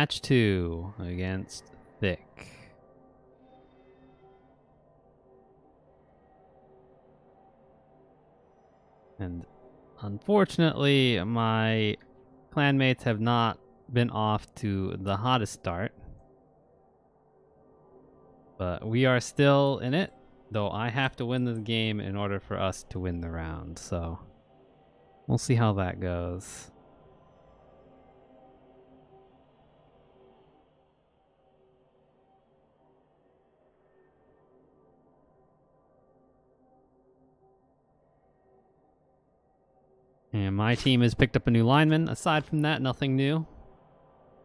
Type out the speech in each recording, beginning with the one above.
Match 2 against THICC. And unfortunately, my clanmates have not been off to the hottest start. But we are still in it, though I have to win this game in order for us to win the round. So we'll see how that goes. And my team has picked up a new lineman. Aside from that, nothing new.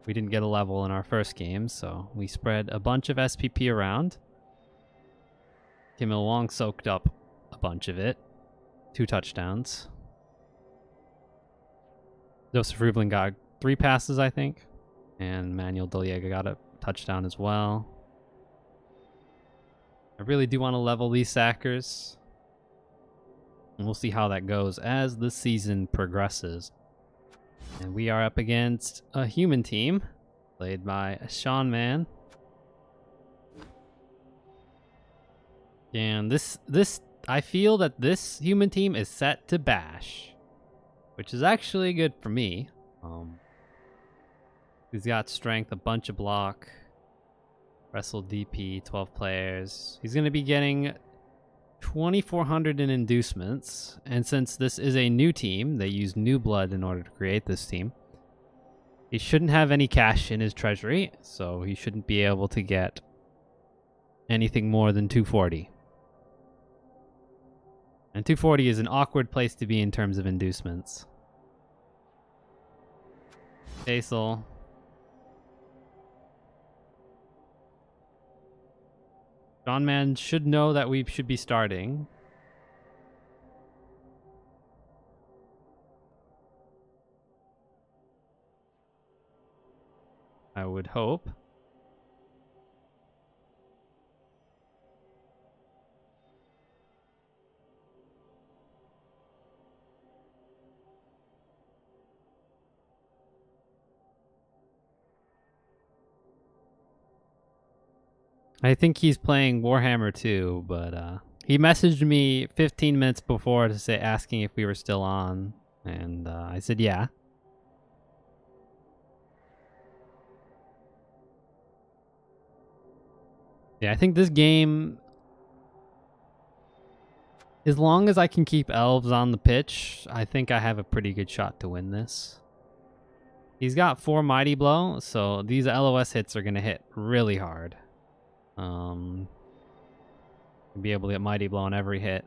We didn't get a level in our first game, so we spread a bunch of SPP around. Kim Il-wong soaked up a bunch of it. 2 touchdowns. Joseph Rublin got 3 passes, I think. And Manuel Deliega got a touchdown as well. I really do want to level these sackers. And we'll see how that goes as the season progresses. And we are up against a human team, played by Sean Man. And I feel that this human team is set to bash, which is actually good for me. He's got strength, a bunch of block, wrestle DP, 12 players. He's going to be getting 2,400 in inducements, and since this is a new team, they use new blood in order to create this team. He shouldn't have any cash in his treasury, so he shouldn't be able to get anything more than 240. And 240 is an awkward place to be in terms of inducements. Basil. John Man should know that we should be starting. I would hope. I think he's playing Warhammer 2, but he messaged me 15 minutes before to say asking if we were still on, and I said yeah. Yeah, I think this game, as long as I can keep elves on the pitch, I think I have a pretty good shot to win this. He's got 4 Mighty Blow, so these LOS hits are going to hit really hard. Be able to get Mighty Blow on every hit.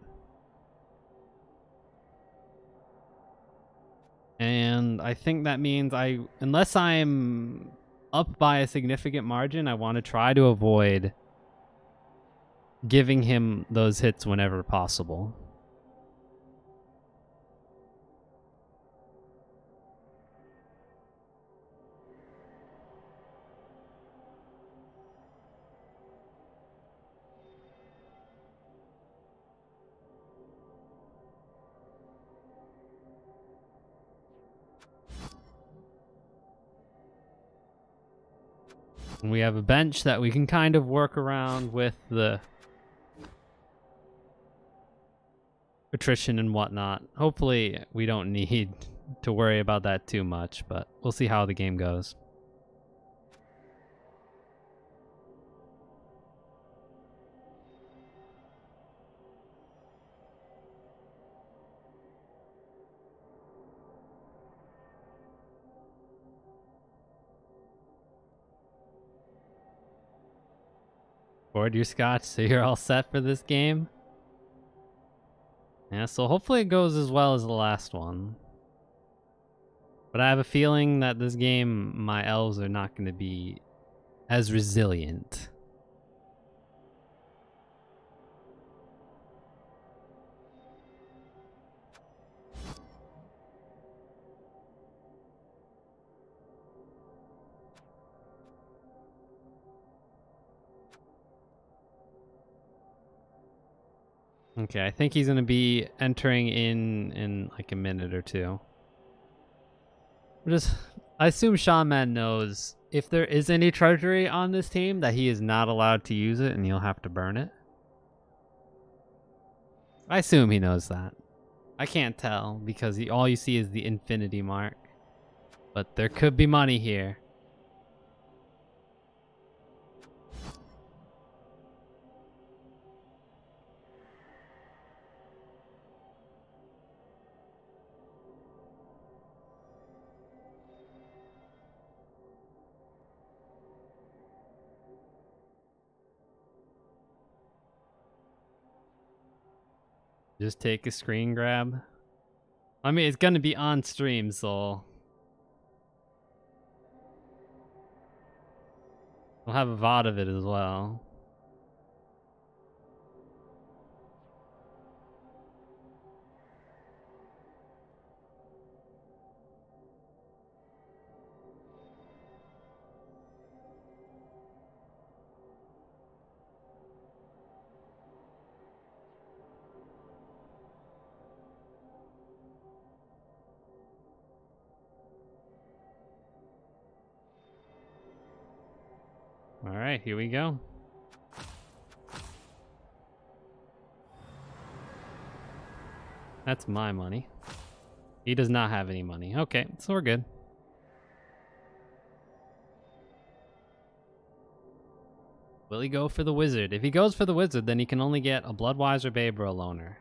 And I think that means unless I'm up by a significant margin, I want to try to avoid giving him those hits whenever possible. And we have a bench that we can kind of work around with the attrition and whatnot. Hopefully we don't need to worry about that too much, but we'll see how the game goes. Board your scotch, so you're all set for this game? Yeah, so hopefully it goes as well as the last one. But I have a feeling that this game, my elves are not going to be as resilient. Okay, I think he's going to be entering in like a minute or two. I assume Shaman knows if there is any treasury on this team, that he is not allowed to use it and he'll have to burn it. I assume he knows that. I can't tell because all you see is the infinity mark. But there could be money here. Just take a screen grab. I mean, it's gonna be on stream, so we'll have a VOD of it as well. All right, here we go. That's my money. He does not have any money. Okay, so we're good. Will he go for the wizard? If he goes for the wizard, then he can only get a Bloodwise, ReBBL, or a loner.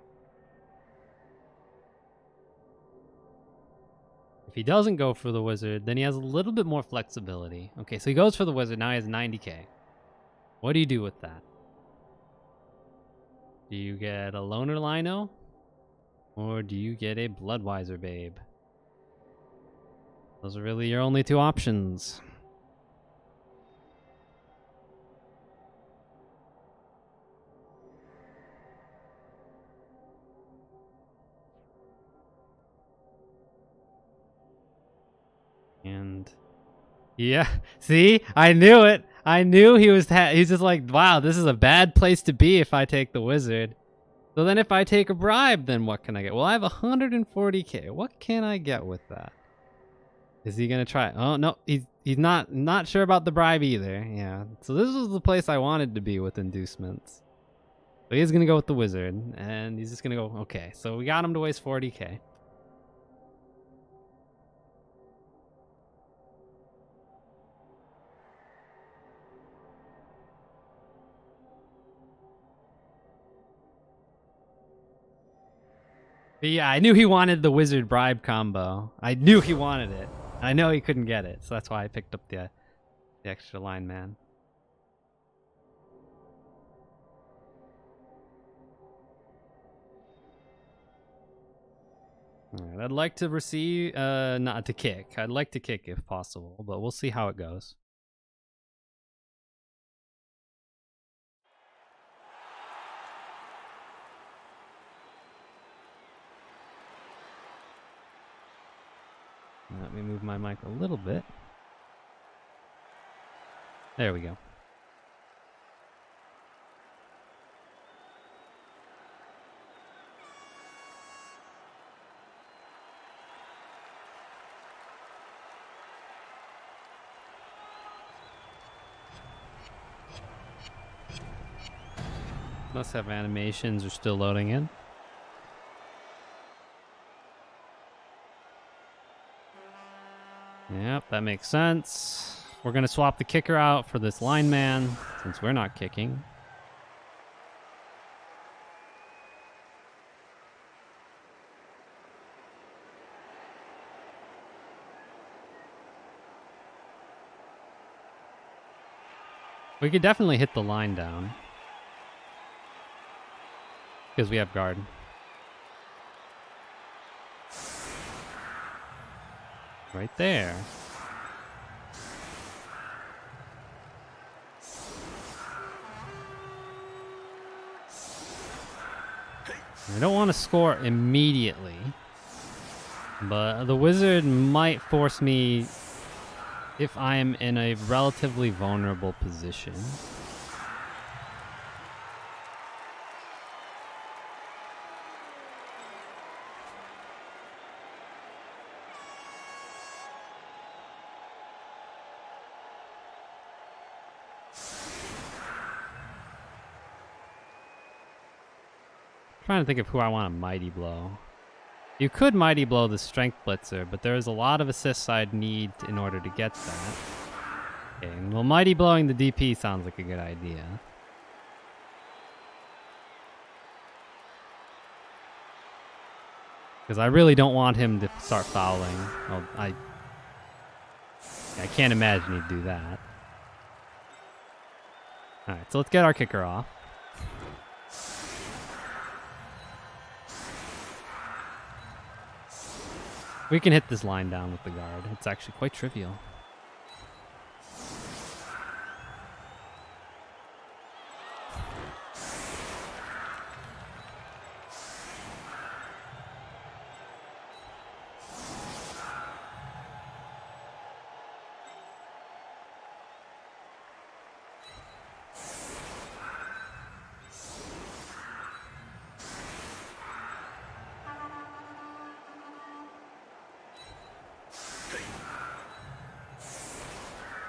If he doesn't go for the wizard, then he has a little bit more flexibility. Okay, so he goes for the wizard. Now he has 90k. What do you do with that? Do you get a loner Lino? Or do you get a Bloodwise, ReBBL? Those are really your only two options. And yeah, see, I knew it. I knew he was. He's just like, wow, this is a bad place to be if I take the wizard. So then, if I take a bribe, then what can I get? Well, I have 140k. What can I get with that? Is he gonna try? Oh no, he's not sure about the bribe either. Yeah. So this was the place I wanted to be with inducements. So he's gonna go with the wizard, and he's just gonna go. Okay, so we got him to waste 40k. But yeah, I knew he wanted the wizard bribe combo. I knew he wanted it. I know he couldn't get it, so that's why I picked up the extra line man. Alright, I'd like to receive, not to kick. I'd like to kick if possible, but we'll see how it goes. Let me move my mic a little bit. There we go. Must have animations are still loading in. Yep, that makes sense. We're going to swap the kicker out for this lineman since we're not kicking. We could definitely hit the line down because we have guard. Right there. I don't want to score immediately, but the wizard might force me if I am in a relatively vulnerable position. Trying to think of who I want to Mighty Blow. You could Mighty Blow the Strength Blitzer, but there is a lot of assists I'd need in order to get that. Okay, well, Mighty Blowing the DP sounds like a good idea. Because I really don't want him to start fouling. Well, I can't imagine he'd do that. Alright, so let's get our kicker off. We can hit this line down with the guard. It's actually quite trivial.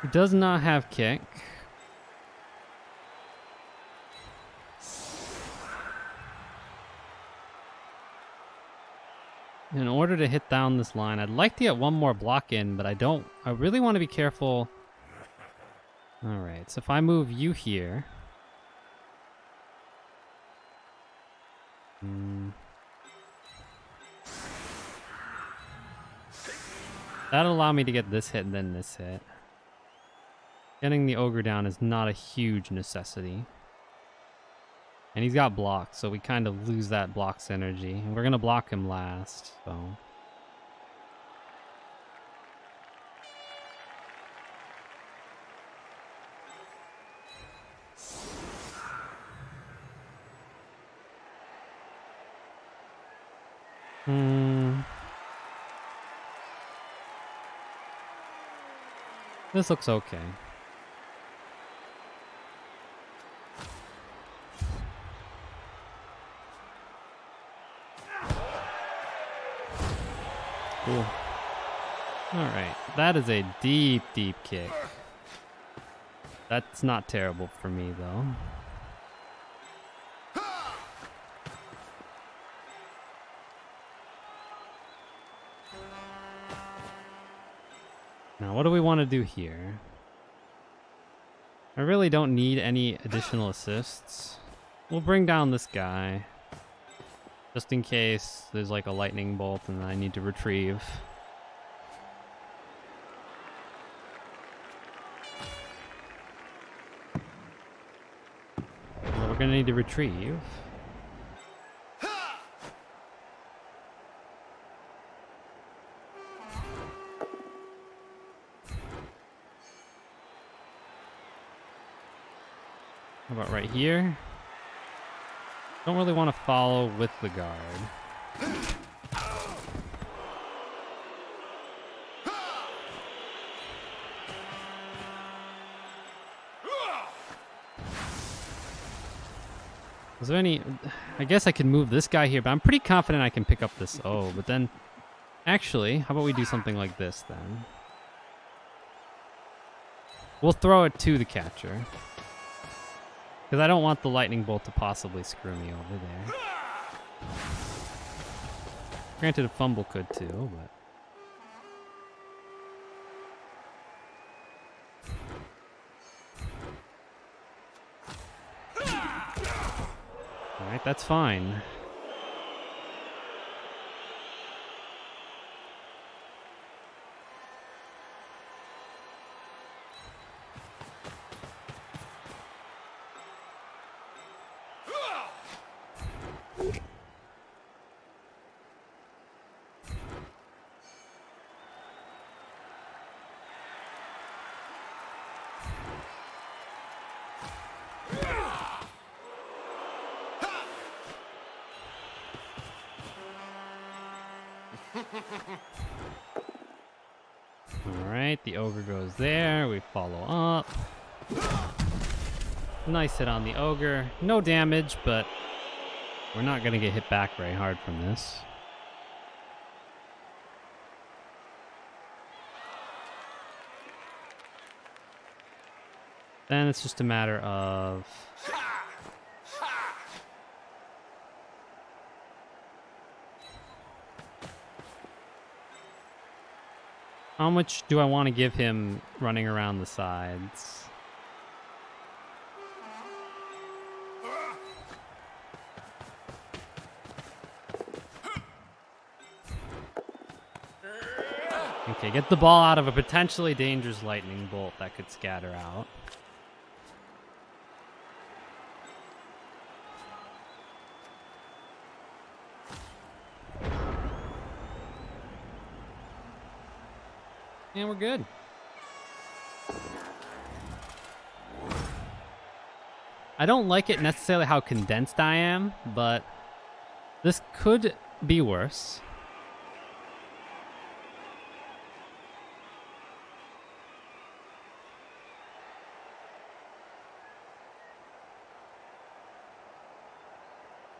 He does not have kick. In order to hit down this line, I'd like to get one more block in, but I don't. I really want to be careful. All right, so if I move you here. That'll allow me to get this hit and then this hit. Getting the ogre down is not a huge necessity. And he's got blocks, so we kind of lose that block synergy. And we're going to block him last, so... This looks okay. Cool. Alright, that is a deep, deep kick. That's not terrible for me, though. Now, what do we want to do here? I really don't need any additional assists. We'll bring down this guy. Just in case there's like a lightning bolt and I need to retrieve. Well, we're gonna need to retrieve. How about right here? Don't really want to follow with the guard. Is there any... I guess I could move this guy here, but I'm pretty confident I can pick up this O. But then... Actually, how about we do something like this then? We'll throw it to the catcher. Because I don't want the lightning bolt to possibly screw me over there. Granted, a fumble could too, but... Alright, that's fine. Alright, the ogre goes there. We follow up. Nice hit on the ogre. No damage, but we're not going to get hit back very hard from this. Then it's just a matter of... How much do I want to give him running around the sides? Okay, get the ball out of a potentially dangerous lightning bolt that could scatter out. And we're good. I don't like it necessarily how condensed I am, but this could be worse.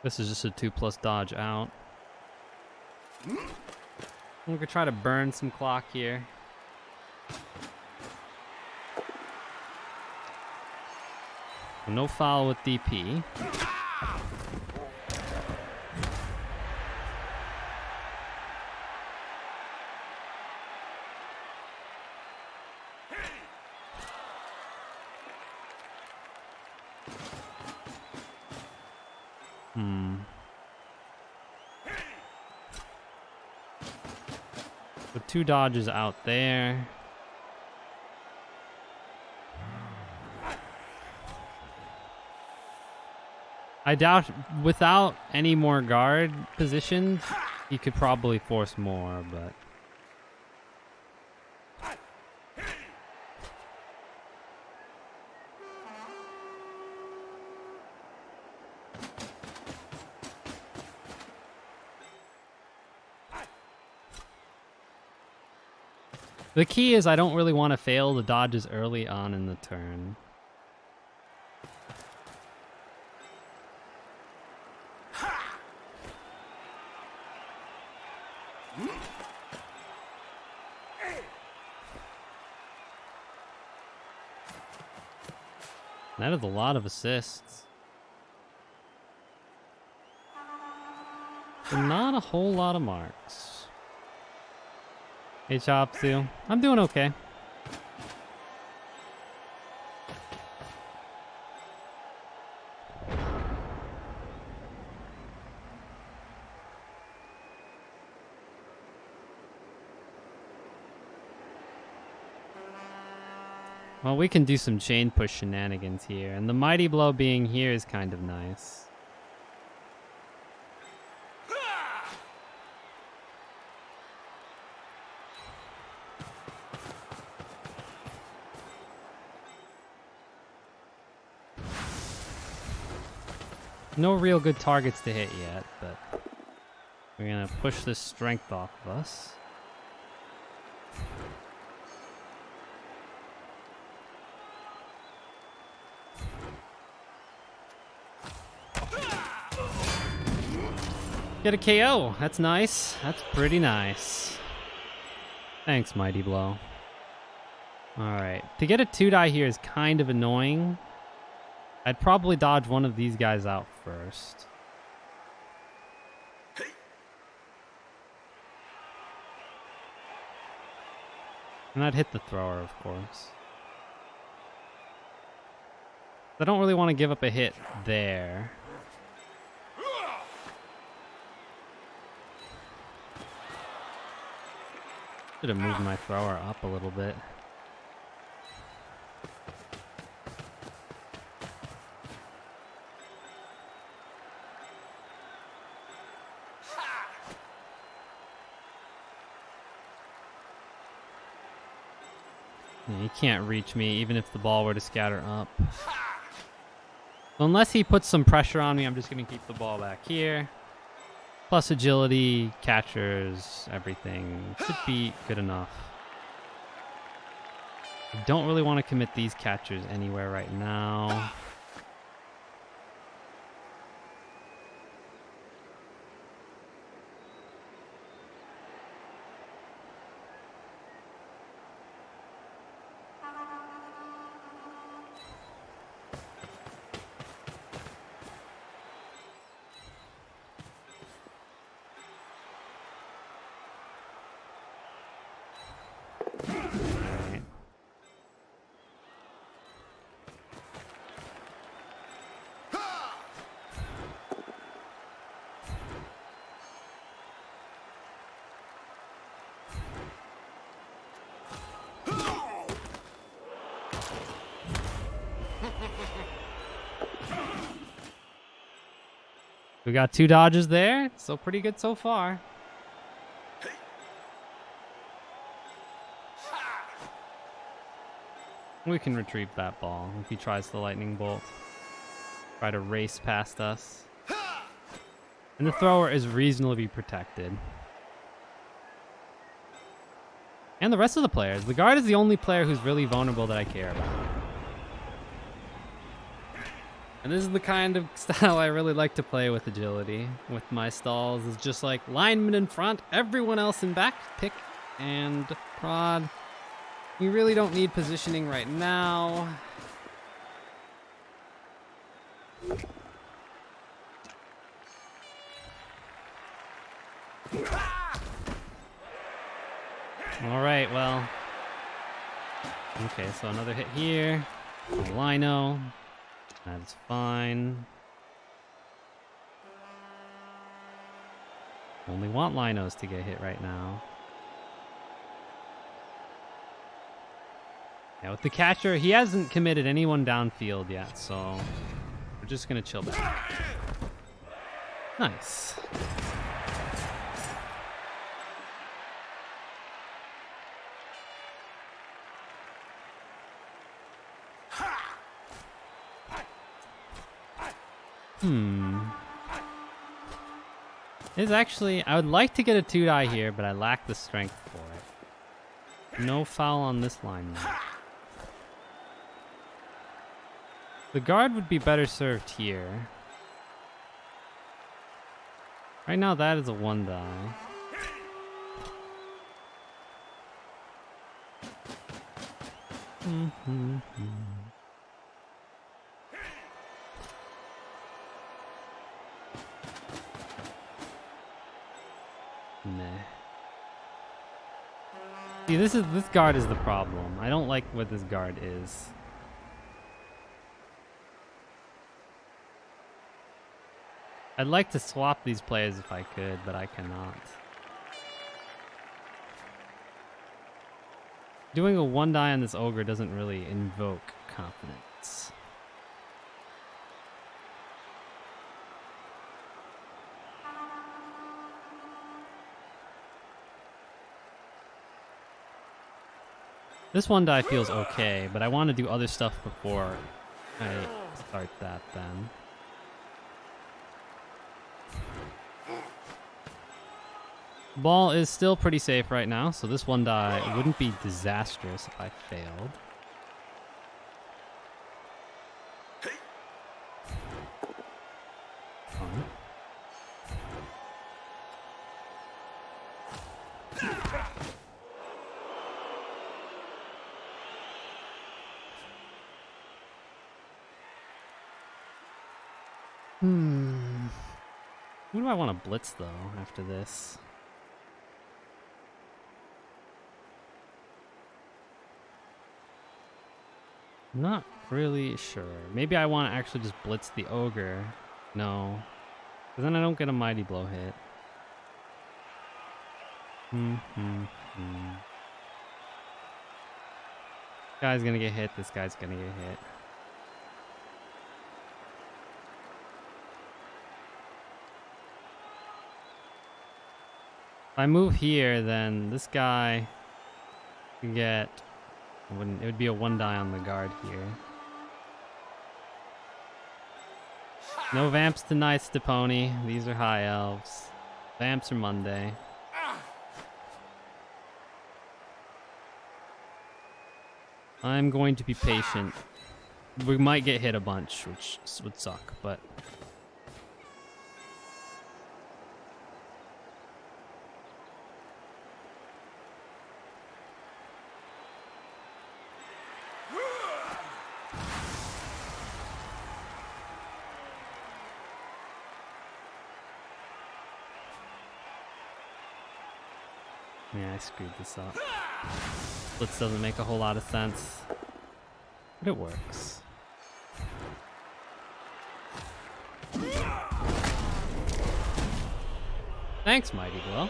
This is just a 2+ dodge out. We could try to burn some clock here. No foul with DP. So 2 dodges out there. I doubt without any more guard positions, he could probably force more, but... The key is I don't really want to fail the dodges early on in the turn. That is a lot of assists. But not a whole lot of marks. Hey, Chopsu. I'm doing okay. Well, we can do some chain push shenanigans here, and the mighty blow being here is kind of nice. No real good targets to hit yet, but we're gonna push this strength off of us. Get a KO. That's nice. That's pretty nice. Thanks, Mighty Blow. Alright. To get a 2-die here is kind of annoying. I'd probably dodge one of these guys out first. And I'd hit the thrower, of course. I don't really want to give up a hit there. Should have moved my thrower up a little bit. Yeah, he can't reach me even if the ball were to scatter up. So unless he puts some pressure on me, I'm just going to keep the ball back here. Plus agility, catchers, everything should be good enough. I don't really want to commit these catchers anywhere right now. We got 2 dodges there, so pretty good so far. We can retrieve that ball if he tries the lightning bolt. Try to race past us. And the thrower is reasonably protected. And the rest of the players. The guard is the only player who's really vulnerable that I care about. And this is the kind of style I really like to play with agility. With my stalls, is just like lineman in front, everyone else in back, pick and prod. You really don't need positioning right now. All right, well. Okay, so another hit here. A lino. That's fine. Only want linos to get hit right now. Yeah, with the catcher, he hasn't committed anyone downfield yet, so we're just gonna chill back. Nice. It's actually, I would like to get a 2-die here, but I lack the strength for it. No foul on this line though. The guard would be better served here. Right now that is a 1-die. Meh. See, this guard is the problem. I don't like what this guard is. I'd like to swap these players if I could, but I cannot. Doing a 1-die on this ogre doesn't really invoke confidence. This 1-die feels okay, but I want to do other stuff before I start that then. Ball is still pretty safe right now, so this 1-die wouldn't be disastrous if I failed. Who do I want to blitz though after this? Not really sure. Maybe I want to actually just blitz the ogre. No. Because then I don't get a mighty blow hit. Guy's gonna get hit. This guy's gonna get hit. If I move here, then this guy can get... It would be a 1-die on the guard here. No vamps tonight, Steponi. These are high elves. Vamps are Monday. I'm going to be patient. We might get hit a bunch, which would suck, but... Yeah, I screwed this up. Blitz doesn't make a whole lot of sense, but it works. Thanks, Mighty Blow.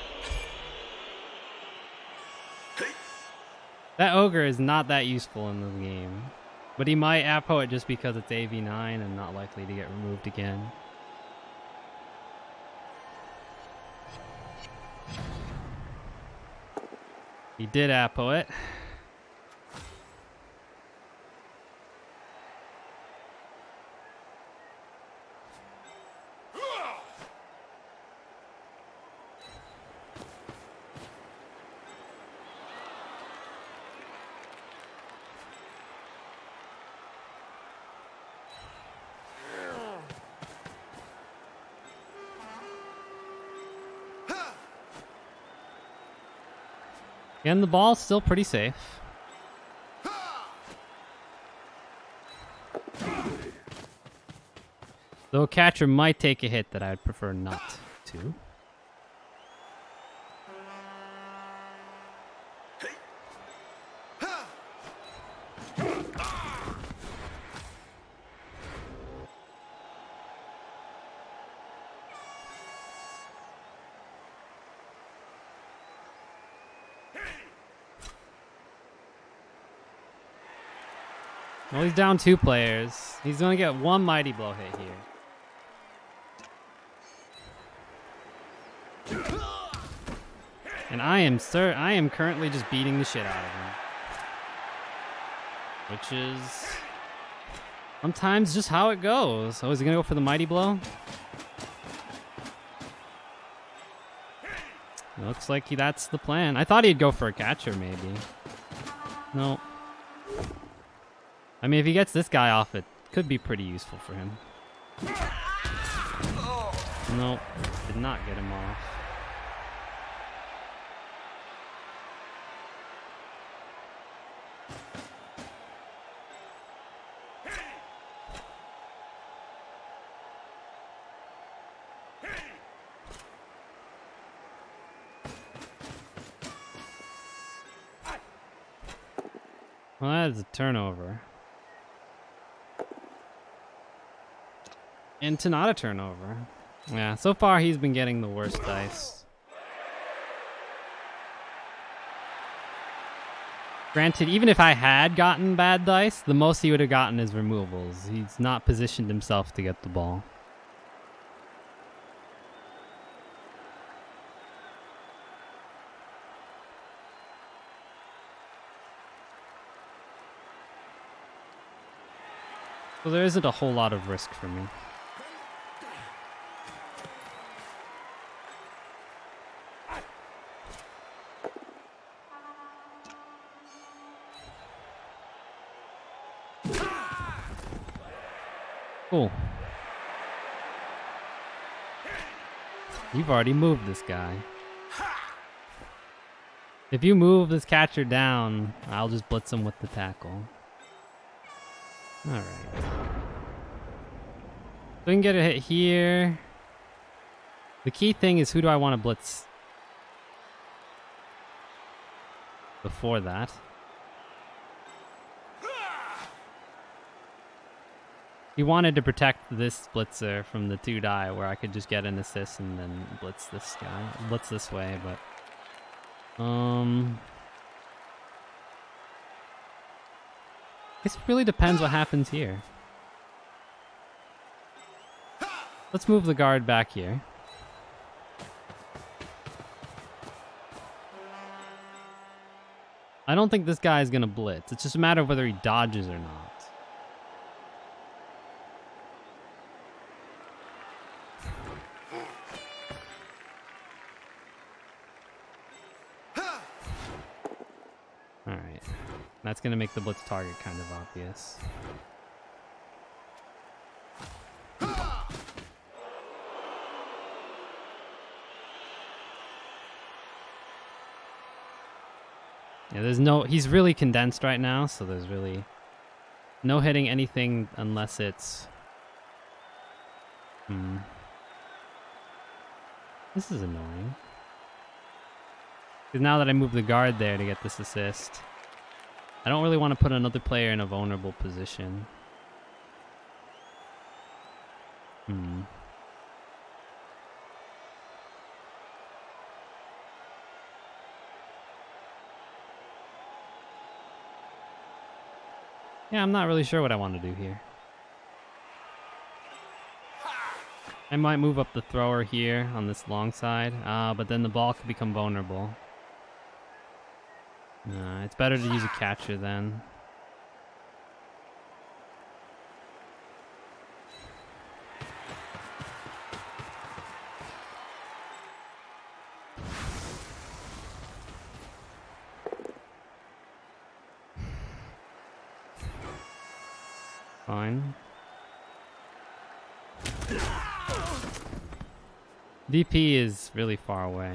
That ogre is not that useful in this game. But he might Apo it just because it's AV9 and not likely to get removed again. He did Apo it. And the ball's still pretty safe. Though a catcher might take a hit that I'd prefer not to. Well, he's down 2 players. He's going to get 1 mighty blow hit here. And I am currently just beating the shit out of him. Which is sometimes just how it goes. Oh, is he going to go for the mighty blow? Looks like that's the plan. I thought he'd go for a catcher maybe. No. I mean, if he gets this guy off, it could be pretty useful for him. Nope, did not get him off. Well, that is a turnover. Into not a turnover. Yeah, so far he's been getting the worst dice. Granted, even if I had gotten bad dice, the most he would have gotten is removals. He's not positioned himself to get the ball. So there isn't a whole lot of risk for me. Cool. You've already moved this guy. If you move this catcher down, I'll just blitz him with the tackle. Alright. So we can get a hit here. The key thing is, who do I want to blitz before that? He wanted to protect this blitzer from the 2-die where I could just get an assist and then blitz this guy. Blitz this way, but... It really depends what happens here. Let's move the guard back here. I don't think this guy is going to blitz. It's just a matter of whether he dodges or not. Alright. That's going to make the blitz target kind of obvious. Yeah, there's no... He's really condensed right now, so there's really no hitting anything unless it's... This is annoying. Because now that I move the guard there to get this assist, I don't really want to put another player in a vulnerable position. Yeah, I'm not really sure what I want to do here. I might move up the thrower here on this long side, but then the ball could become vulnerable. It's better to use a catcher then. Fine. DP is really far away.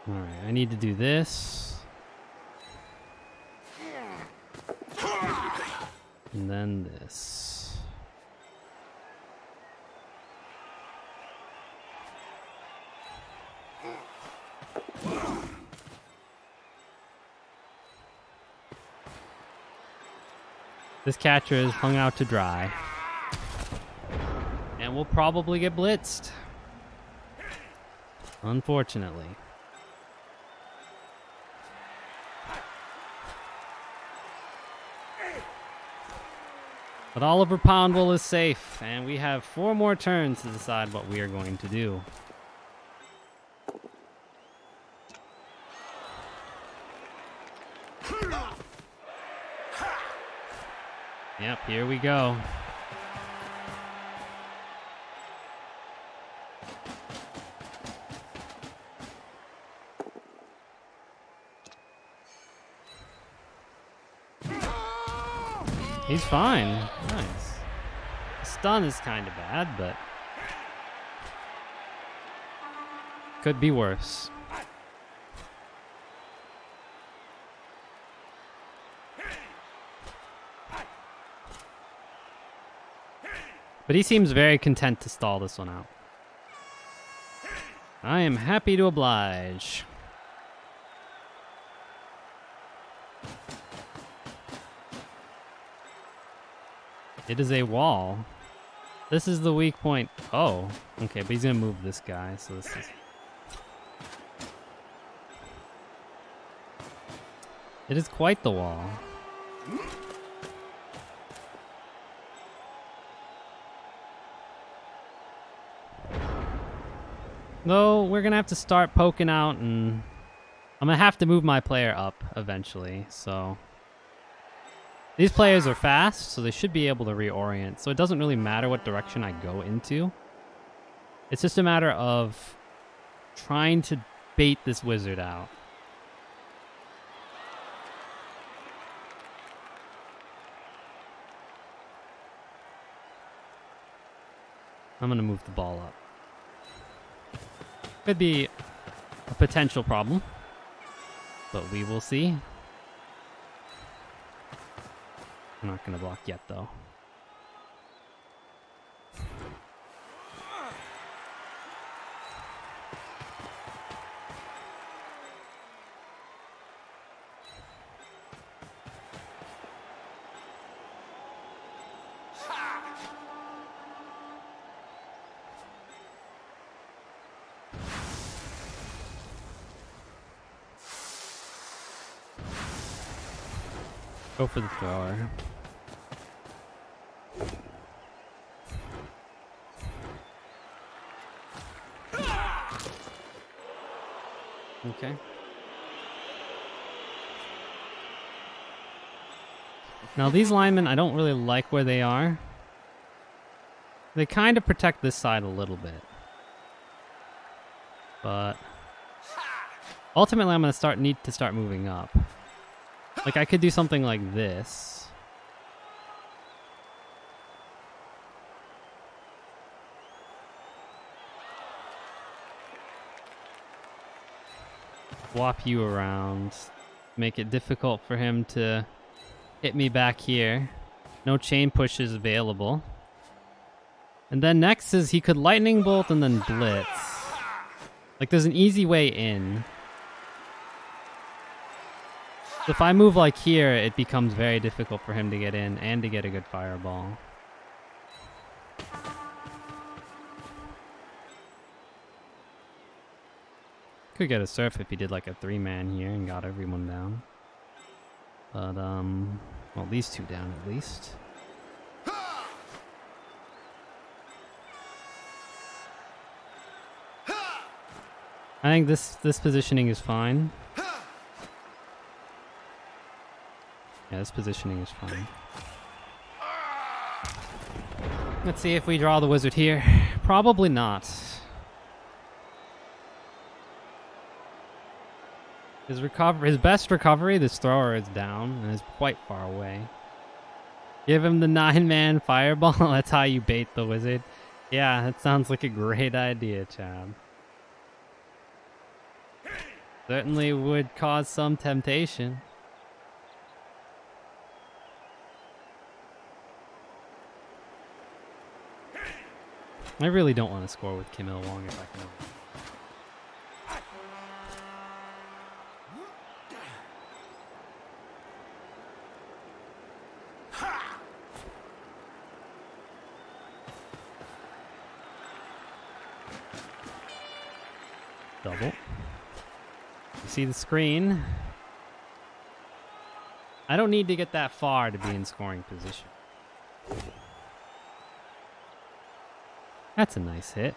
Alright, I need to do this. And then this. This catcher is hung out to dry. And we'll probably get blitzed. Unfortunately. But Oliver Poundwell is safe, and we have 4 more turns to decide what we are going to do. Yep, here we go. He's fine. Nice. Stun is kind of bad, but could be worse. But he seems very content to stall this one out. I am happy to oblige. It is a wall. This is the weak point. Oh, okay, but he's gonna move this guy, so this is... It is quite the wall. Though, we're gonna have to start poking out, and I'm gonna have to move my player up eventually, so... These players are fast, so they should be able to reorient, so it doesn't really matter what direction I go into. It's just a matter of trying to bait this wizard out. I'm gonna move the ball up. Could be a potential problem, but we will see. I'm not gonna block yet, though. Go for the thrower. Okay. Now these linemen, I don't really like where they are. They kind of protect this side a little bit. But ultimately I'm going to need to start moving up. Like I could do something like this. Swap you around. Make it difficult for him to hit me back here. No chain pushes available. And then next is he could lightning bolt and then blitz. Like there's an easy way in. So if I move like here, it becomes very difficult for him to get in and to get a good fireball. Could get a surf if he did like a 3-man here and got everyone down. But, well, these two down at least. I think this positioning is fine. Yeah, this positioning is fine. Let's see if we draw the wizard here. Probably not. His best recovery, this thrower is down and is quite far away. Give him the 9-man fireball. That's how you bait the wizard. Yeah, that sounds like a great idea, Chad. Certainly would cause some temptation. I really don't want to score with Kim Il-wong if I can. Double. You see the screen. I don't need to get that far to be in scoring position. That's a nice hit.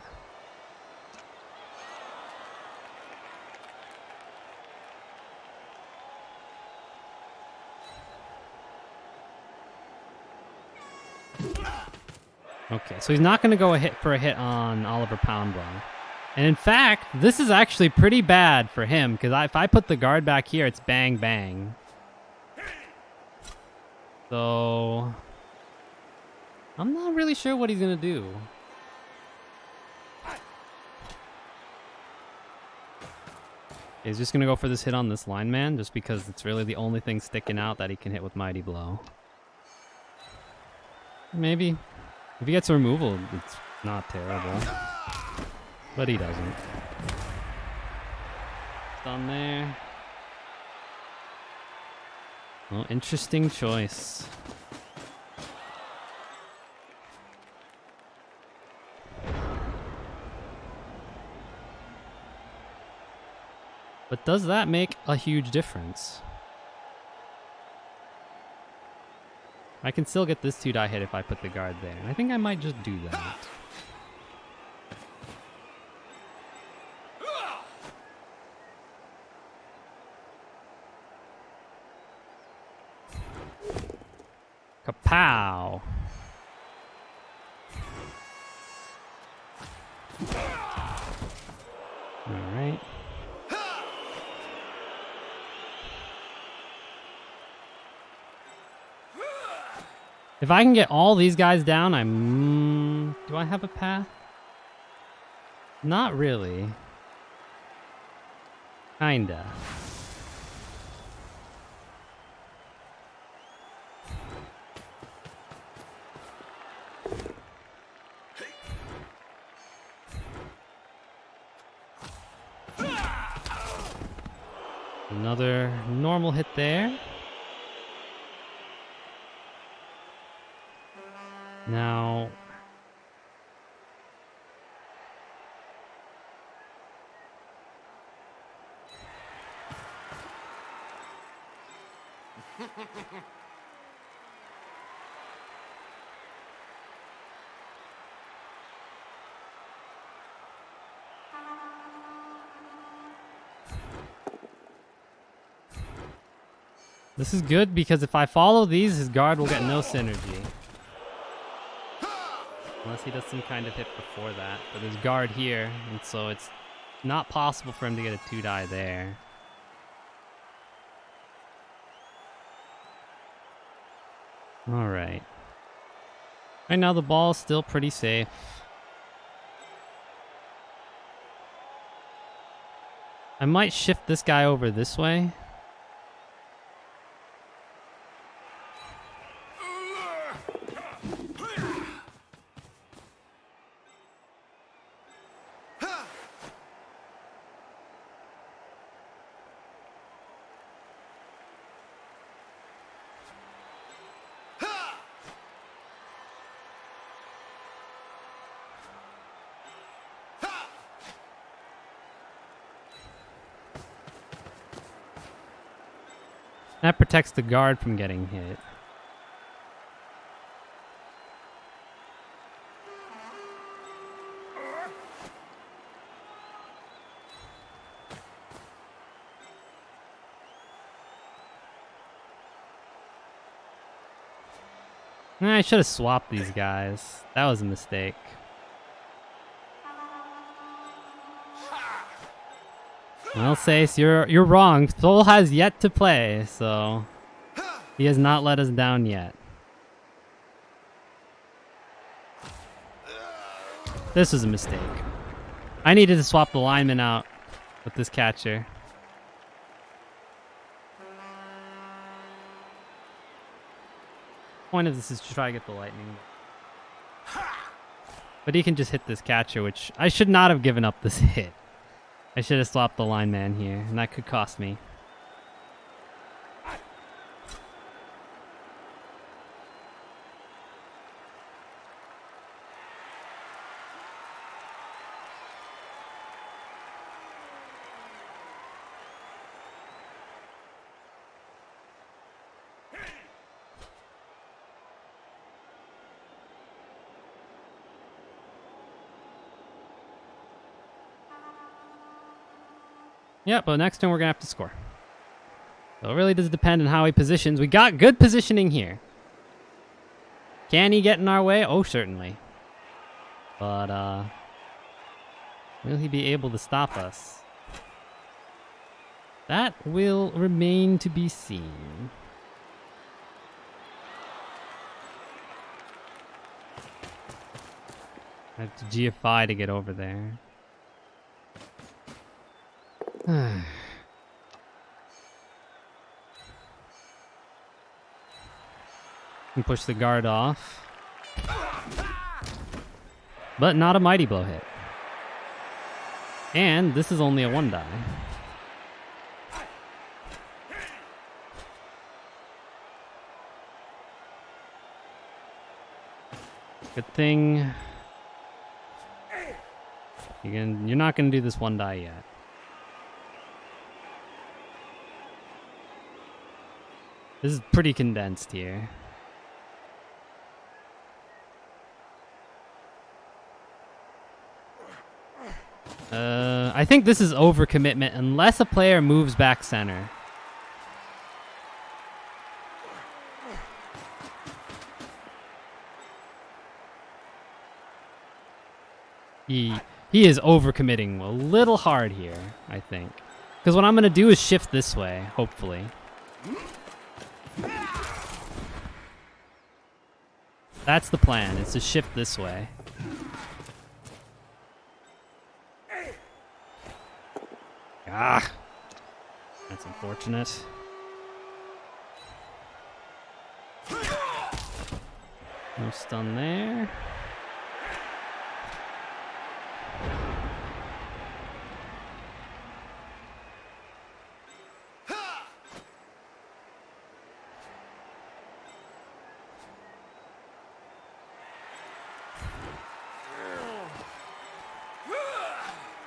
Okay, so he's not going to go for a hit on Oliver Poundwell. And in fact, this is actually pretty bad for him, because if I put the guard back here, it's bang, bang. So I'm not really sure what he's going to do. He's just going to go for this hit on this lineman, just because it's really the only thing sticking out that he can hit with Mighty Blow. Maybe. If he gets a removal, it's not terrible. But he doesn't. It's on there. Well, interesting choice. But does that make a huge difference? I can still get this 2-die hit if I put the guard there. And I think I might just do that. Kapow! Alright. If I can get all these guys down, do I have a path? Not really. Kinda. Another normal hit there. Now, this is good because if I follow these, his guard will get no synergy. Unless he does some kind of hit before that. But there's guard here, and so it's not possible for him to get a 2-die there. Alright. Right now the ball is still pretty safe. I might shift this guy over this way. That protects the guard from getting hit. I should have swapped these guys. That was a mistake. Well, Sace, you're wrong. Sol has yet to play, so he has not let us down yet. This was a mistake. I needed to swap the lineman out with this catcher. Point of this is to try to get the lightning. But he can just hit this catcher, which I should not have given up this hit. I should have swapped the lineman here, and that could cost me. Yeah, but next turn we're going to have to score. So it really does depend on how he positions. We got good positioning here. Can he get in our way? Oh, certainly. But, will he be able to stop us? That will remain to be seen. I have to GFI to get over there. Can push the guard off. But not a mighty blow hit. And this is only a 1 die. Good thing you're not gonna do this 1 die yet. This is pretty condensed here. I think this is overcommitment unless a player moves back center. He is overcommitting a little hard here, I think. Because what I'm going to do is shift this way, hopefully. That's the plan, is to shift this way. Ah, that's unfortunate. No stun there.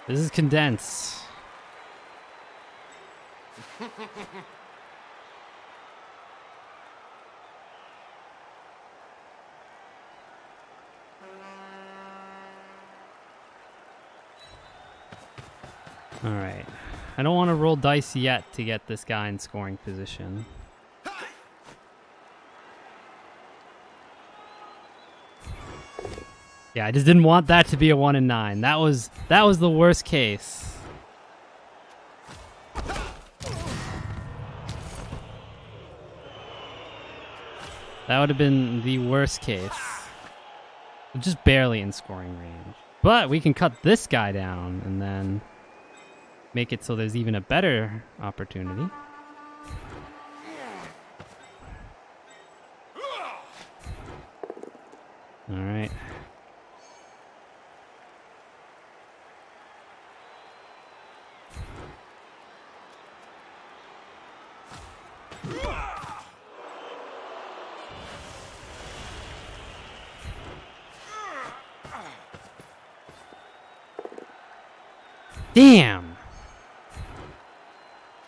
This is condensed. All right. I don't want to roll dice yet to get this guy in scoring position. Yeah, I just didn't want that to be a 1 in 9. That was the worst case. That would have been the worst case. Just barely in scoring range. But we can cut this guy down and then make it so there's even a better opportunity. All right. Damn!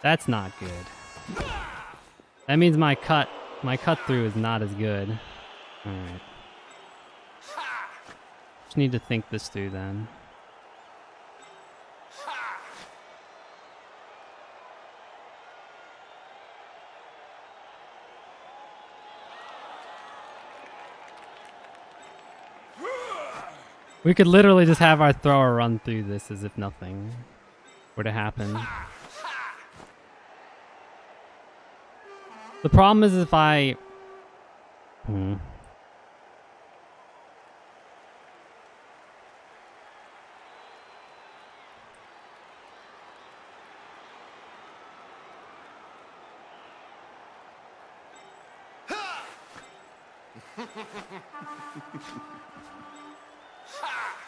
That's not good. That means my cut through is not as good. Alright. Just need to think this through then. We could literally just have our thrower run through this as if nothing were to happen. The problem is if I... Well,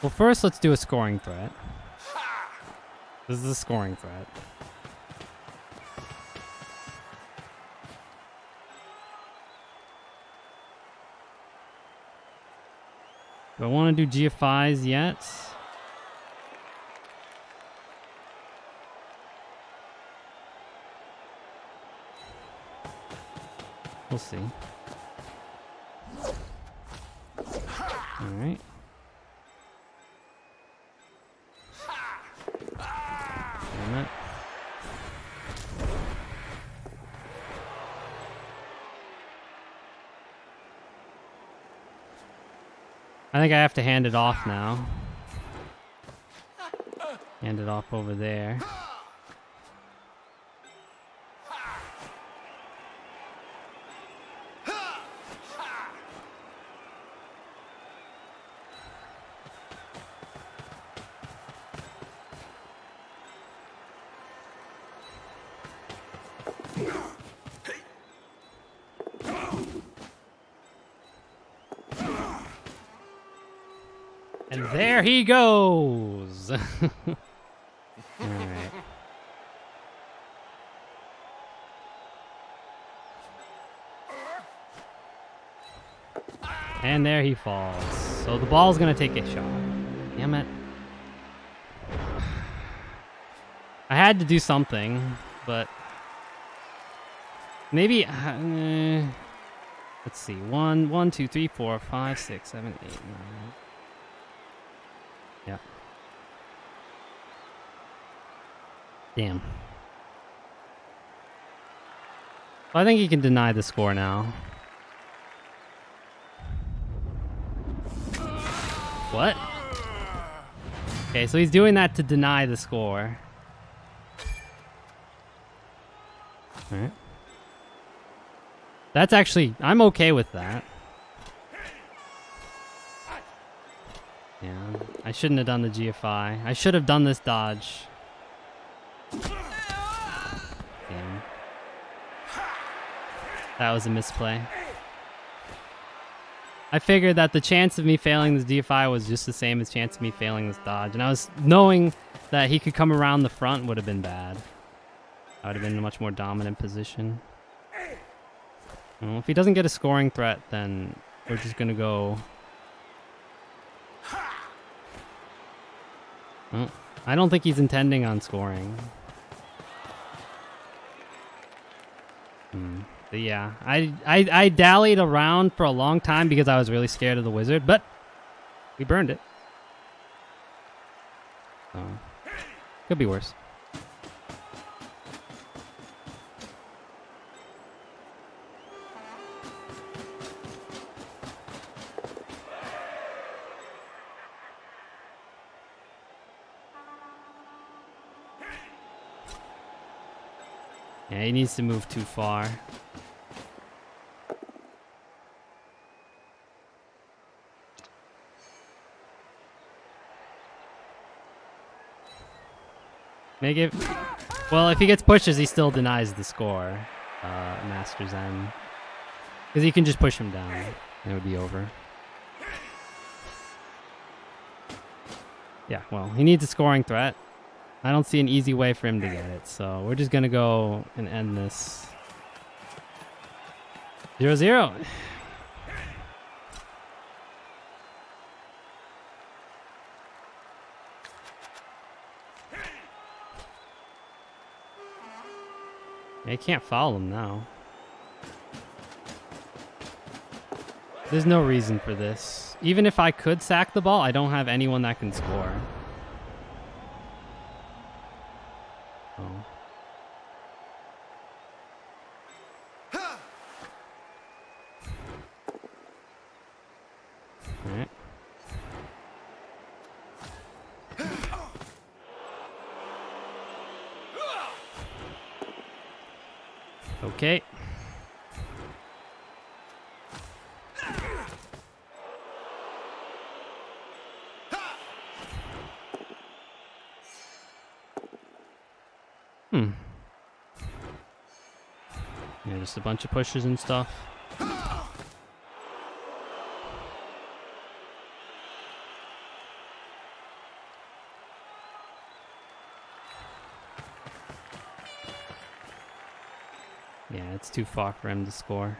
first let's do a scoring threat. This is a scoring threat. Do I want to do GFIs yet? We'll see. Alright. Damn it. I think I have to hand it off now. Hand it off over there. And there he goes. All right. And there he falls. So the ball's gonna take a shot. Damn it. I had to do something, but maybe let's see. 1, 2, 3, 4, 5, 6, 7, 8, 9. Yeah. Damn. Well, I think he can deny the score now. What? Okay, so he's doing that to deny the score. Alright. That's actually... I'm okay with that. Yeah, I shouldn't have done the GFI. I should have done this dodge. Damn. That was a misplay. I figured that the chance of me failing this DFI was just the same as chance of me failing this dodge. And I was knowing that he could come around the front would have been bad. I would have been in a much more dominant position. Well, if he doesn't get a scoring threat, then we're just going to go... Well, I don't think he's intending on scoring. But yeah, I dallied around for a long time because I was really scared of the wizard, but we burned it. So, could be worse. Yeah, he needs to move too far. Make it... Well, if he gets pushes, he still denies the score. Master Zen. Because you can just push him down. And it would be over. Yeah, well, he needs a scoring threat. I don't see an easy way for him to get it, so we're just gonna go and end this. 0-0. I can't foul him now. There's no reason for this. Even if I could sack the ball, I don't have anyone that can score. Oh. Alright. Okay. Yeah, just a bunch of pushes and stuff. Yeah, it's too far for him to score.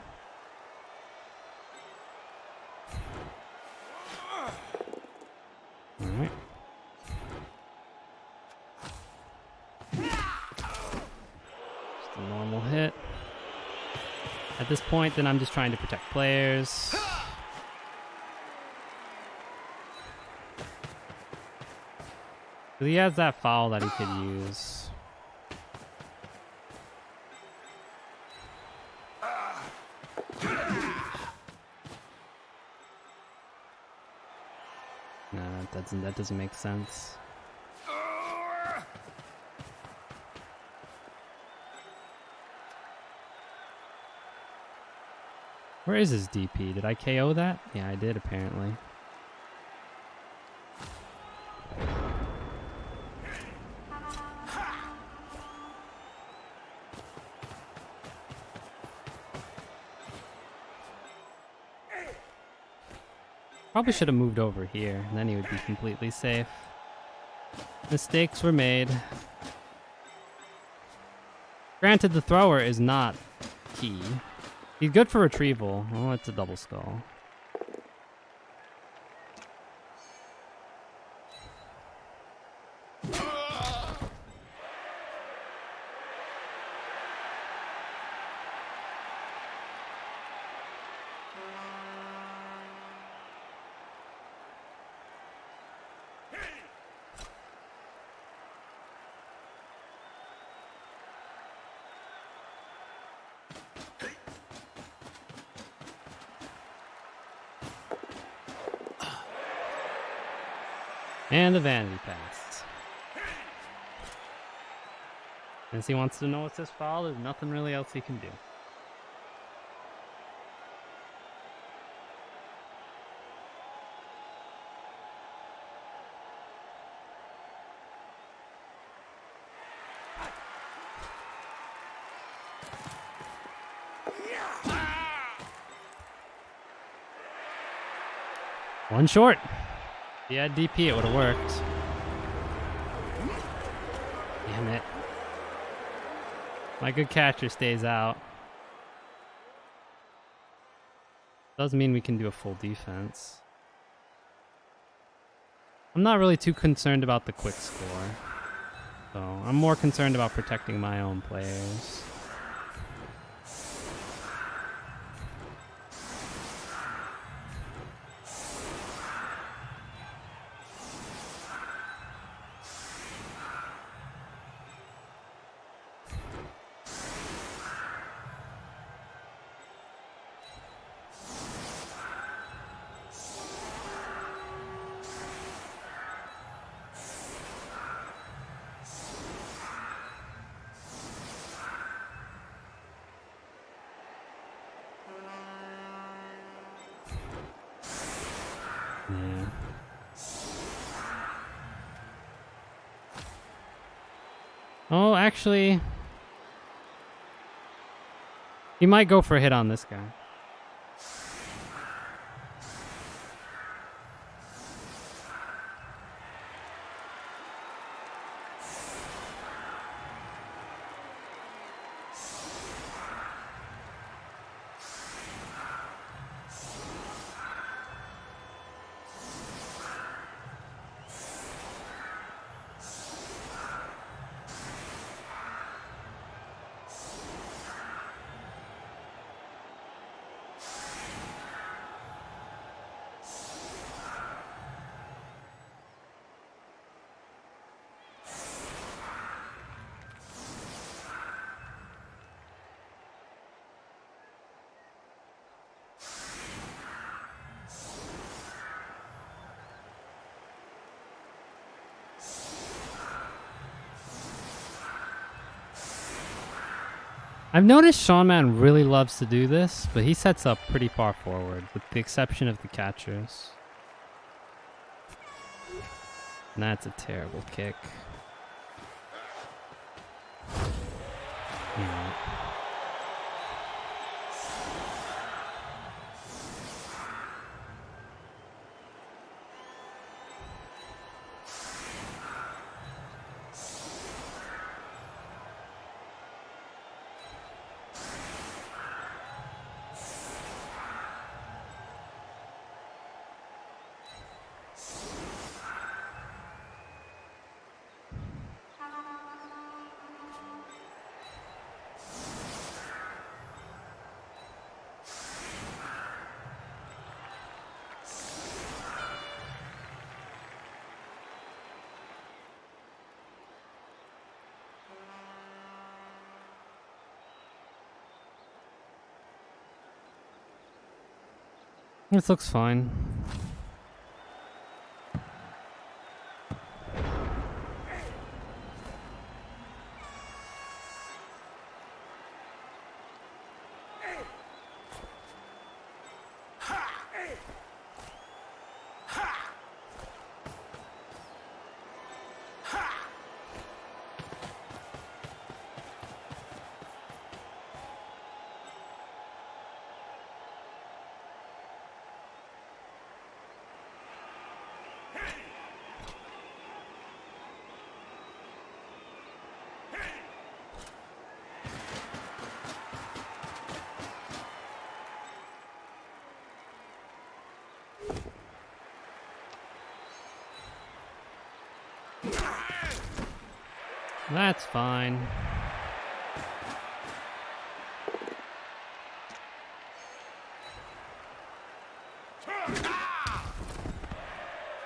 Alright. Just a normal hit. At this point, then I'm just trying to protect players. He has that foul that he could use. No, that doesn't make sense. Where is his DP? Did I KO that? Yeah, I did apparently. Probably should have moved over here, and then he would be completely safe. Mistakes were made. Granted, the thrower is not key. He's good for retrieval. Oh, it's a double skull. And the vanity pass. Since he wants to know it's his foul, there's nothing really else he can do. One short. If he had DP, it would have worked. Damn it. My good catcher stays out. Doesn't mean we can do a full defense. I'm not really too concerned about the quick score. So I'm more concerned about protecting my own players. Yeah. Oh, actually, he might go for a hit on this guy. I've noticed Sean Man really loves to do this, but he sets up pretty far forward, with the exception of the catchers. And that's a terrible kick. Yeah. This looks fine. That's fine.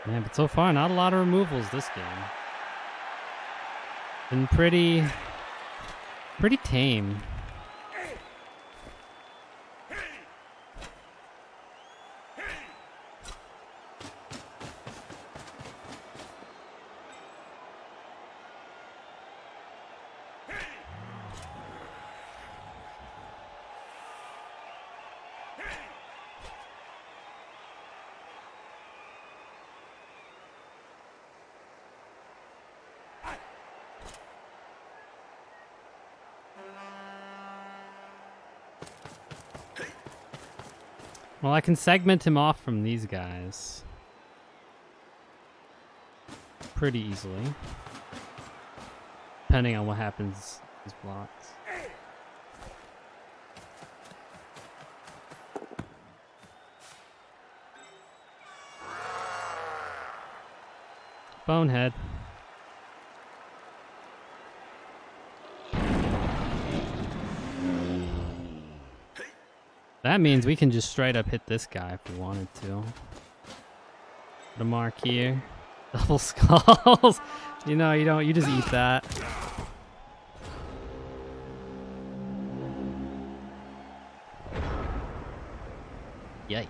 Man, but so far, not a lot of removals this game. Been pretty tame. Well, I can segment him off from these guys pretty easily, depending on what happens with these blocks. Bonehead. That means we can just straight up hit this guy if we wanted to. Put a mark here. Double skulls. You know, you just eat that. Yikes.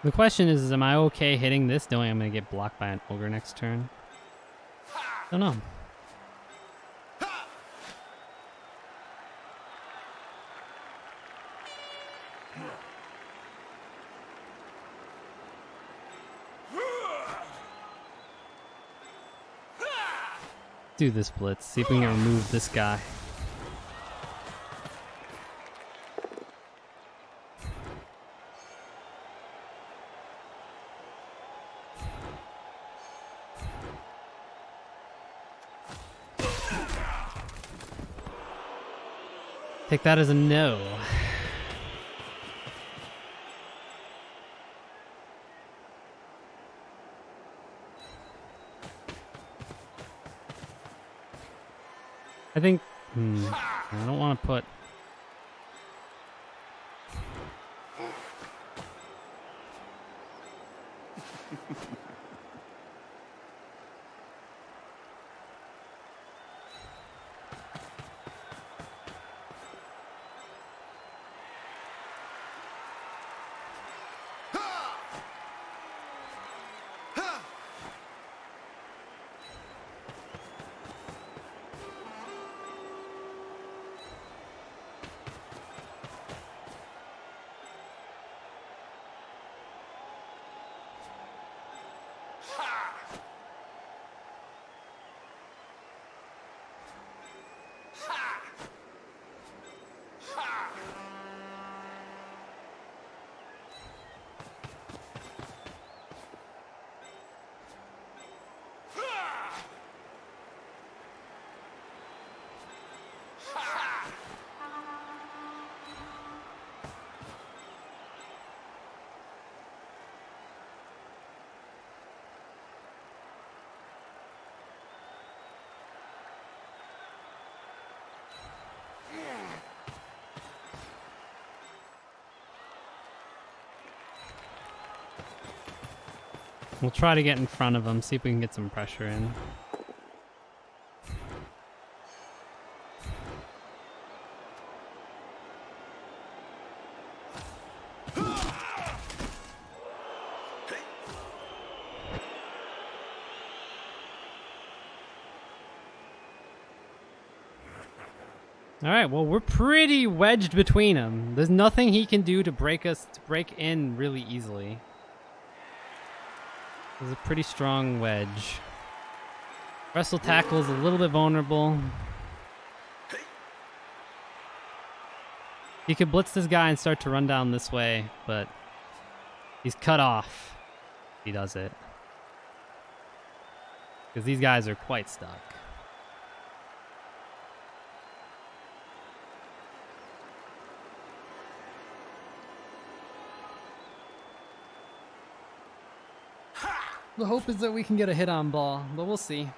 The question is, am I okay hitting this knowing I'm going to get blocked by an ogre next turn? Don't know. Do this blitz. See if we can remove this guy. Take that as a no. I think, I don't want to put... We'll try to get in front of him, see if we can get some pressure in. All right, well, we're pretty wedged between them. There's nothing he can do to break in really easily. There's a pretty strong wedge. Wrestle tackle is a little bit vulnerable. He could blitz this guy and start to run down this way, but he's cut off. He does it. Because these guys are quite stuck. The hope is that we can get a hit on ball, but we'll see.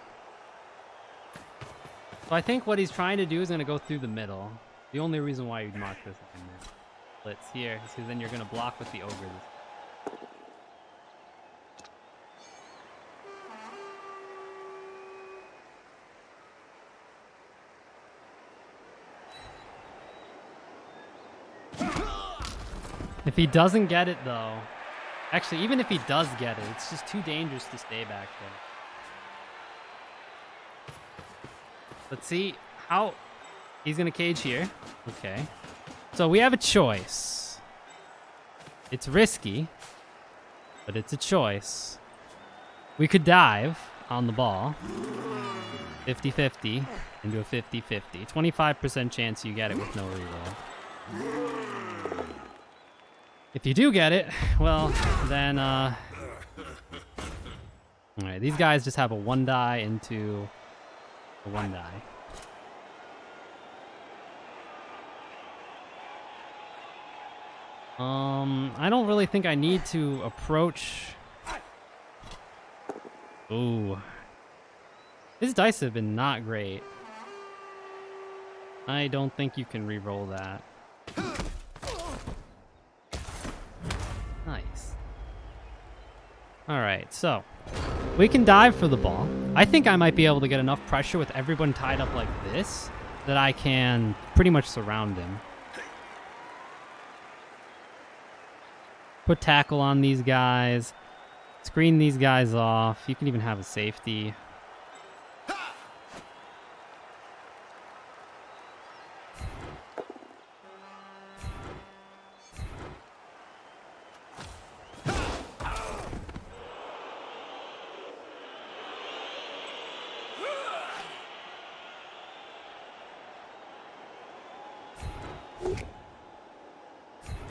So I think what he's trying to do is going to go through the middle. The only reason why you'd mark this blitz here is because then you're going to block with the ogre. If he doesn't get it though, actually, even if he does get it, it's just too dangerous to stay back there. Let's see how he's going to cage here. Okay. So we have a choice. It's risky, but it's a choice. We could dive on the ball. 50-50 into a 50-50. 25% chance you get it with no reroll. If you do get it, well, then, all right, these guys just have a 1 die into a 1 die. I don't really think I need to approach. Ooh. His dice have been not great. I don't think you can re-roll that. Nice. Alright, so we can dive for the ball. I think I might be able to get enough pressure with everyone tied up like this that I can pretty much surround him. Put tackle on these guys. Screen these guys off. You can even have a safety.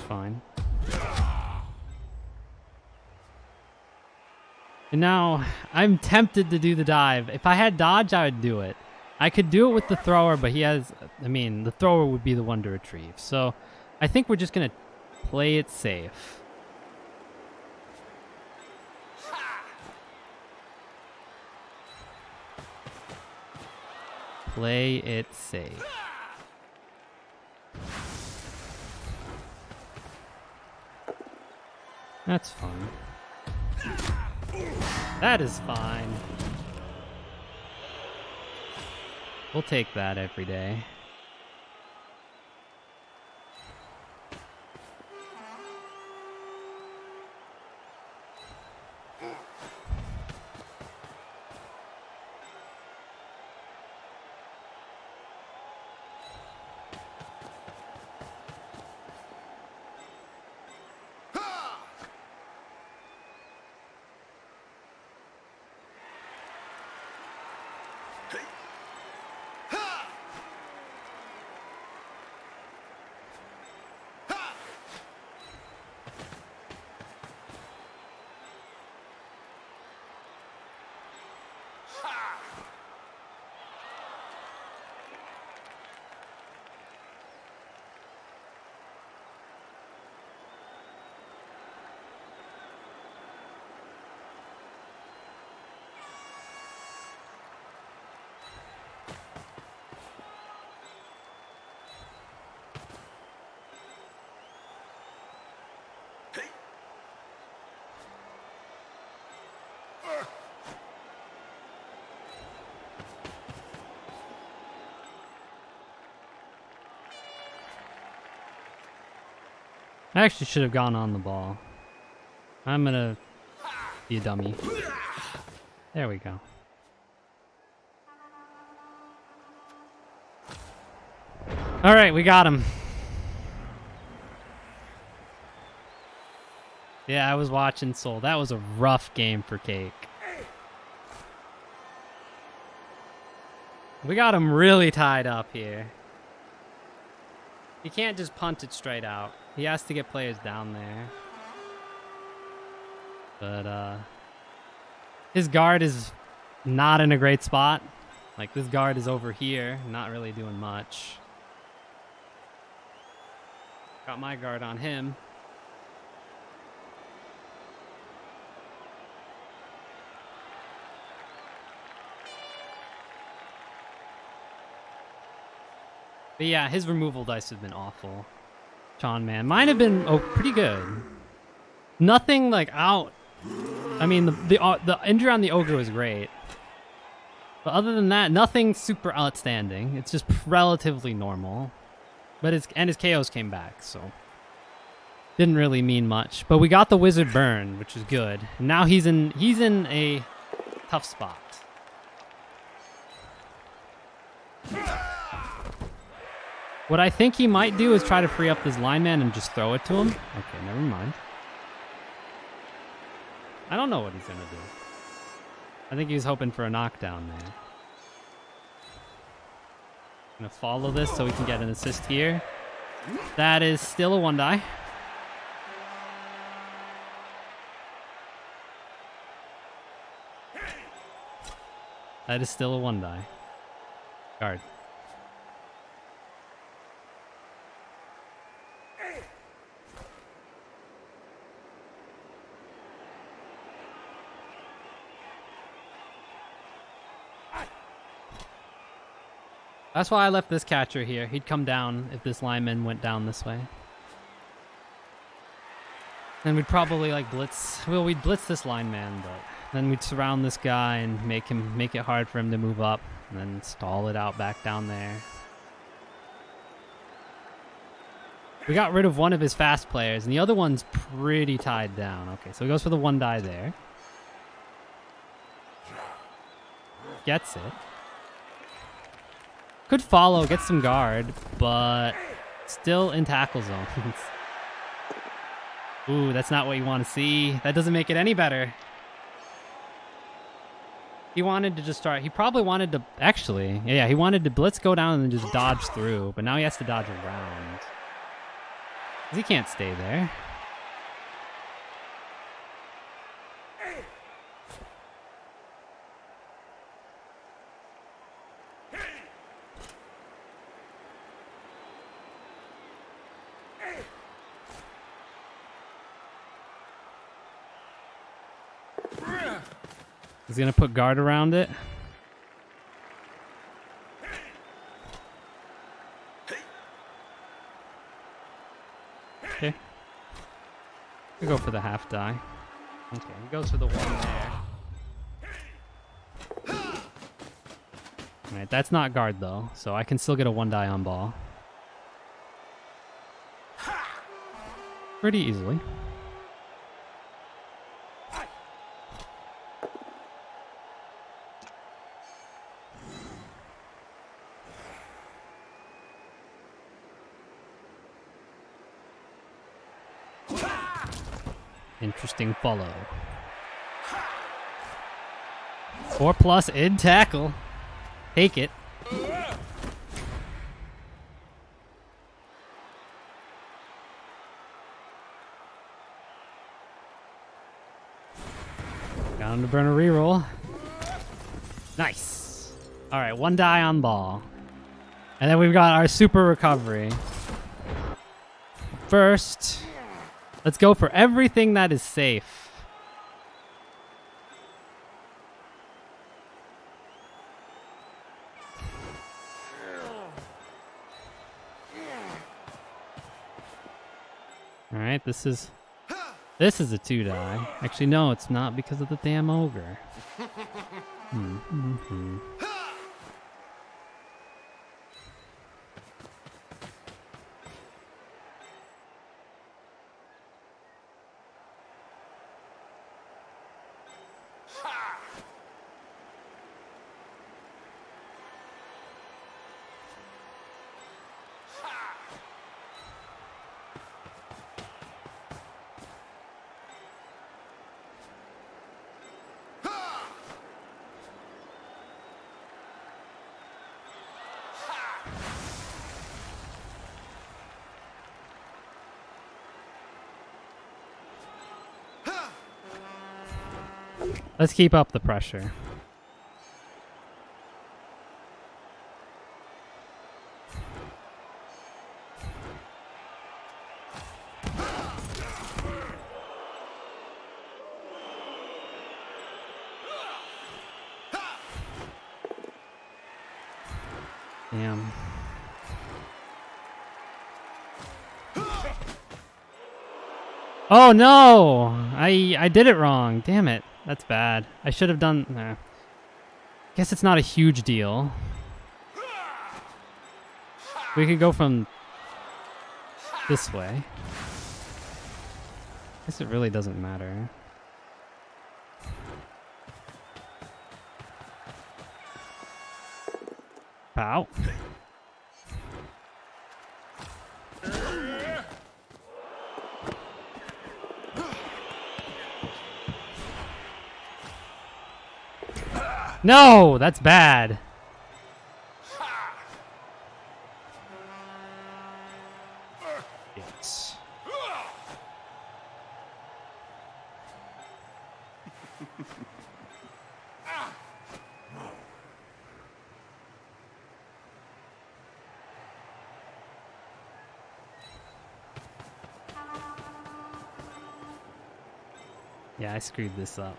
Fine. And now I'm tempted to do the dive. If I had dodge, I would do it. I could do it with the thrower, but he has, I mean, the thrower would be the one to retrieve. So I think we're just going to play it safe. Play it safe. That's fine. That is fine. We'll take that every day. I actually should have gone on the ball. I'm gonna be a dummy. There we go. All right, we got him. Yeah, I was watching Soul. That was a rough game for Cake. We got him really tied up here. He can't just punt it straight out. He has to get players down there. But his guard is not in a great spot. Like, this guard is over here, not really doing much. Got my guard on him. But yeah, his removal dice have been awful. Sean, man. Mine have been pretty good. Nothing like out. I mean, the injury on the Ogre was great. But other than that, nothing super outstanding. It's just relatively normal. But his KOs came back, so didn't really mean much. But we got the Wizard burn, which is good. And now he's in a tough spot. What I think he might do is try to free up this lineman and just throw it to him. Okay, never mind. I don't know what he's gonna do. I think he's hoping for a knockdown there. Gonna follow this so we can get an assist here. That is still a 1-die. That is still a 1-die. Guard. That's why I left this catcher here. He'd come down if this lineman went down this way. And we'd probably like blitz. Well, we'd blitz this lineman, but then we'd surround this guy and make it hard for him to move up, and then stall it out back down there. We got rid of one of his fast players, and the other one's pretty tied down. Okay, so he goes for the 1-die there. Gets it. Could follow, get some guard, but still in tackle zones. Ooh, that's not what you want to see. That doesn't make it any better. He wanted to just start. He probably wanted to, actually, yeah, he wanted to blitz go down and then just dodge through, but now he has to dodge around. 'Cause he can't stay there. He's gonna put guard around it. Okay. We go for the 1/2-die. Okay, he goes for the 1 there. Alright, that's not guard though, so I can still get a 1-die on ball. Pretty easily. Interesting follow. 4+ in tackle. Take it. Down to burn a reroll. Nice. All right, 1-die on ball. And then we've got our super recovery. First, let's go for everything that is safe. All right, this is a 2-die. Actually, no, it's not because of the damn ogre. Let's keep up the pressure. Damn. Oh no! I did it wrong. Damn it. That's bad. I should have done... Nah. Guess it's not a huge deal. We could go from this way. Guess it really doesn't matter. Pow. No, that's bad. Yes. Yeah, I screwed this up.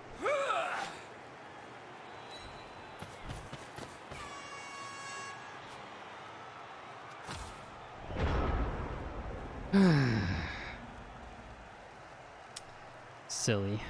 Silly.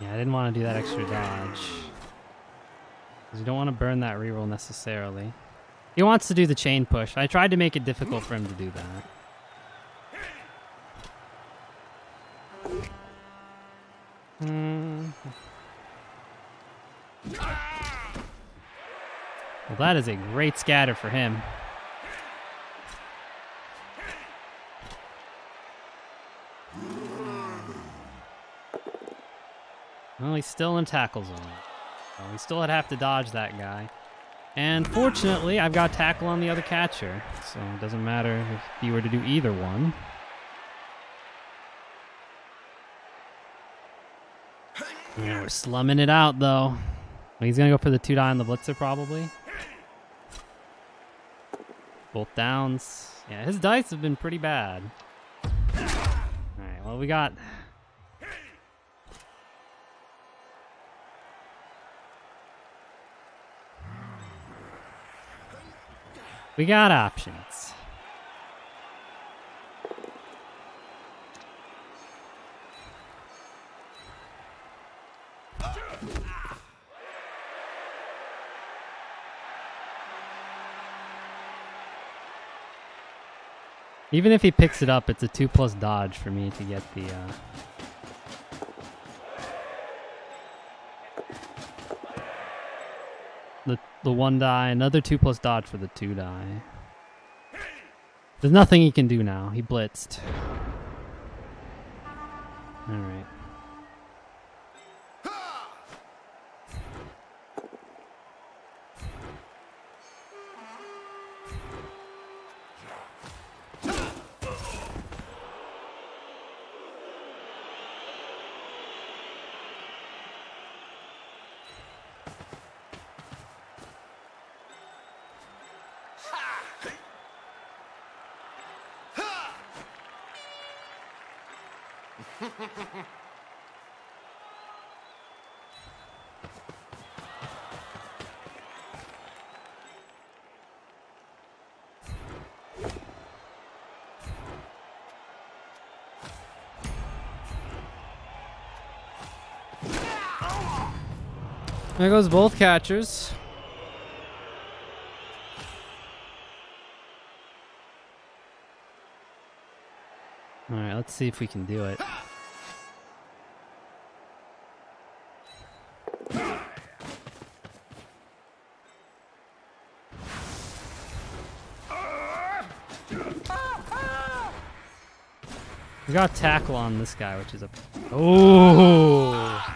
Yeah, I didn't want to do that extra dodge. Because you don't want to burn that reroll necessarily. He wants to do the chain push. I tried to make it difficult for him to do that. Well, that is a great scatter for him. Well, he's still in tackle zone. So we still would have to dodge that guy. And fortunately, I've got tackle on the other catcher. So it doesn't matter if he were to do either one. Yeah, we're slumming it out, though. He's going to go for the 2-die on the blitzer, probably. Both downs. Yeah, his dice have been pretty bad. Alright, well, we got... We got options. Even if he picks it up, it's a 2+ dodge for me to get the... The 1-die, another 2+ dodge for the 2-die. There's nothing he can do now. He blitzed. Alright. There goes both catchers. All right, let's see if we can do it. We got tackle on this guy, which is a... Oh!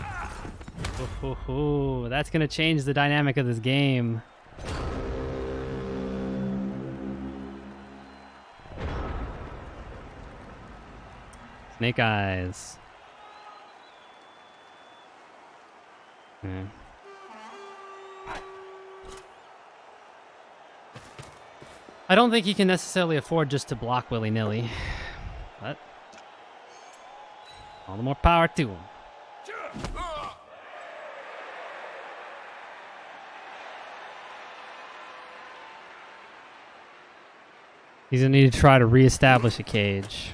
Oh, that's gonna change the dynamic of this game. Snake eyes. I don't think he can necessarily afford just to block willy-nilly, but all the more power to him. He's gonna need to try to reestablish a cage.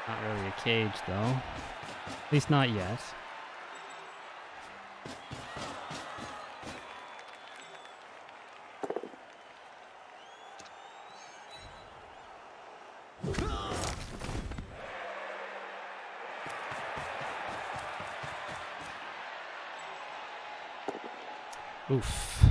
Not really a cage, though. At least not yet. Oof.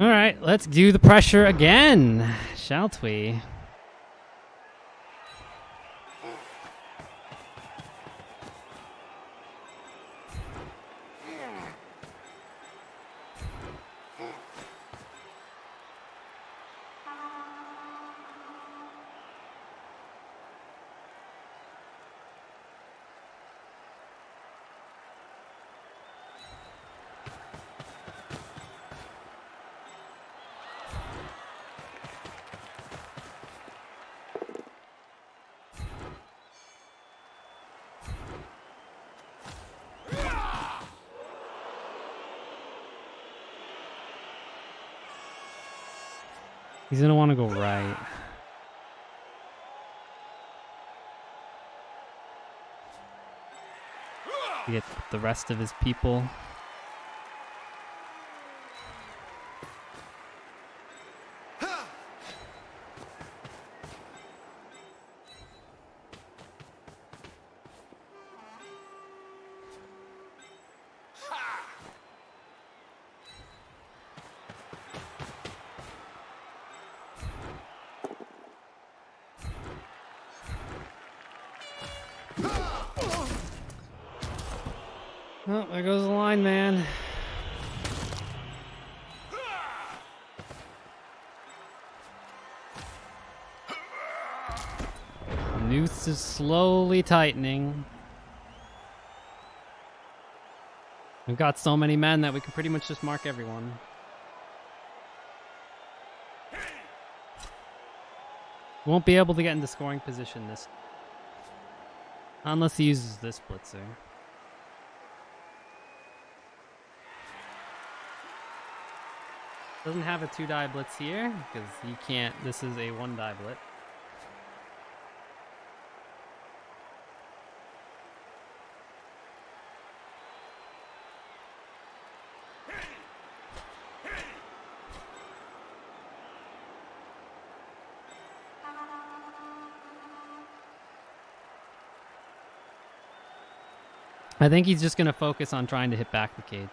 All right, let's do the pressure again, shall we? He's gonna want to go right. To get the rest of his people. Oh, there goes the line, man. The noose is slowly tightening. We've got so many men that we can pretty much just mark everyone. Won't be able to get into scoring position this... unless he uses this blitzer. Doesn't have a 2-die blitz here, because he can't, this is a 1-die blitz. I think he's just going to focus on trying to hit back the cage.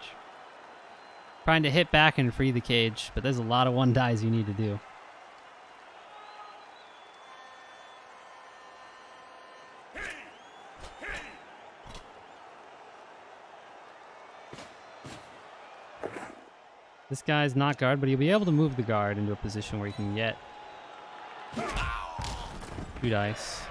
Trying to hit back and free the cage, but there's a lot of 1-dies you need to do. This guy's not guard, but he'll be able to move the guard into a position where he can get 2 dice.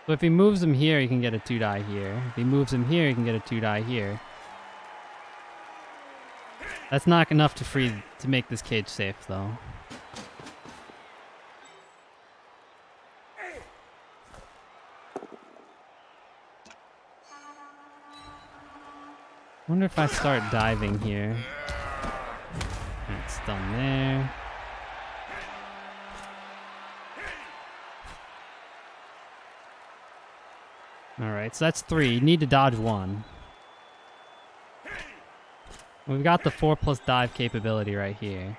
So if he moves him here, he can get a 2 die here. If he moves him here, he can get a 2 die here. That's not enough to make this cage safe, though. Wonder if I start diving here. That's done there. Alright, so that's 3. You need to dodge 1. We've got the 4+ dive capability right here.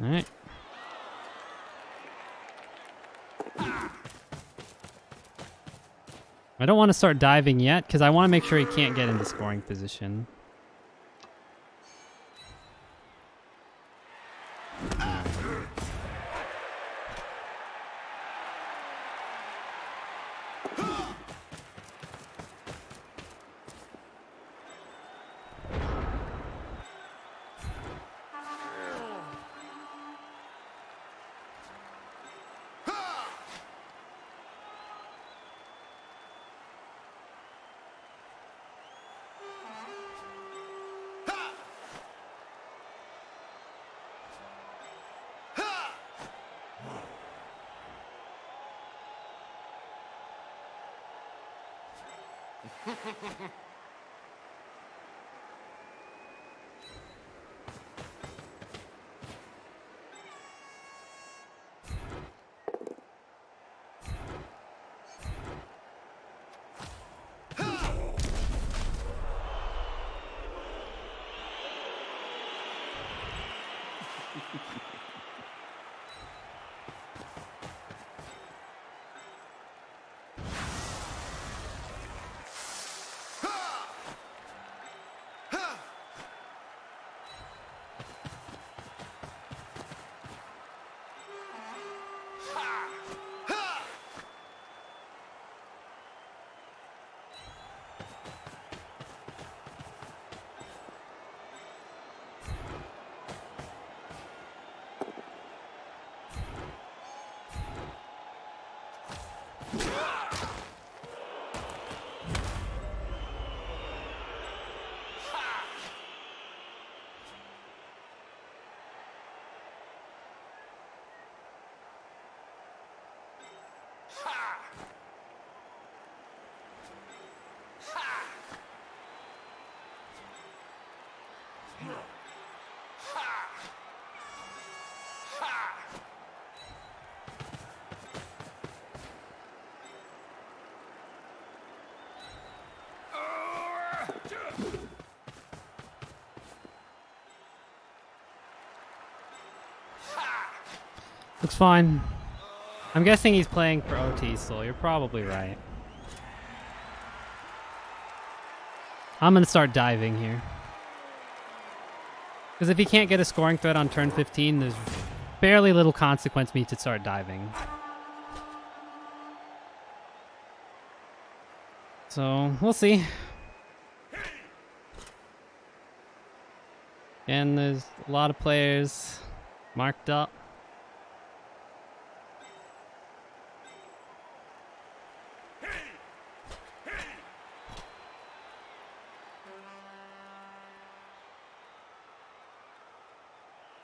Alright. I don't want to start diving yet, because I want to make sure he can't get into scoring position. Looks fine. I'm guessing he's playing for OT, so you're probably right. I'm going to start diving here. Because if he can't get a scoring threat on turn 15, there's barely little consequence me to start diving. So, we'll see. And there's a lot of players marked up.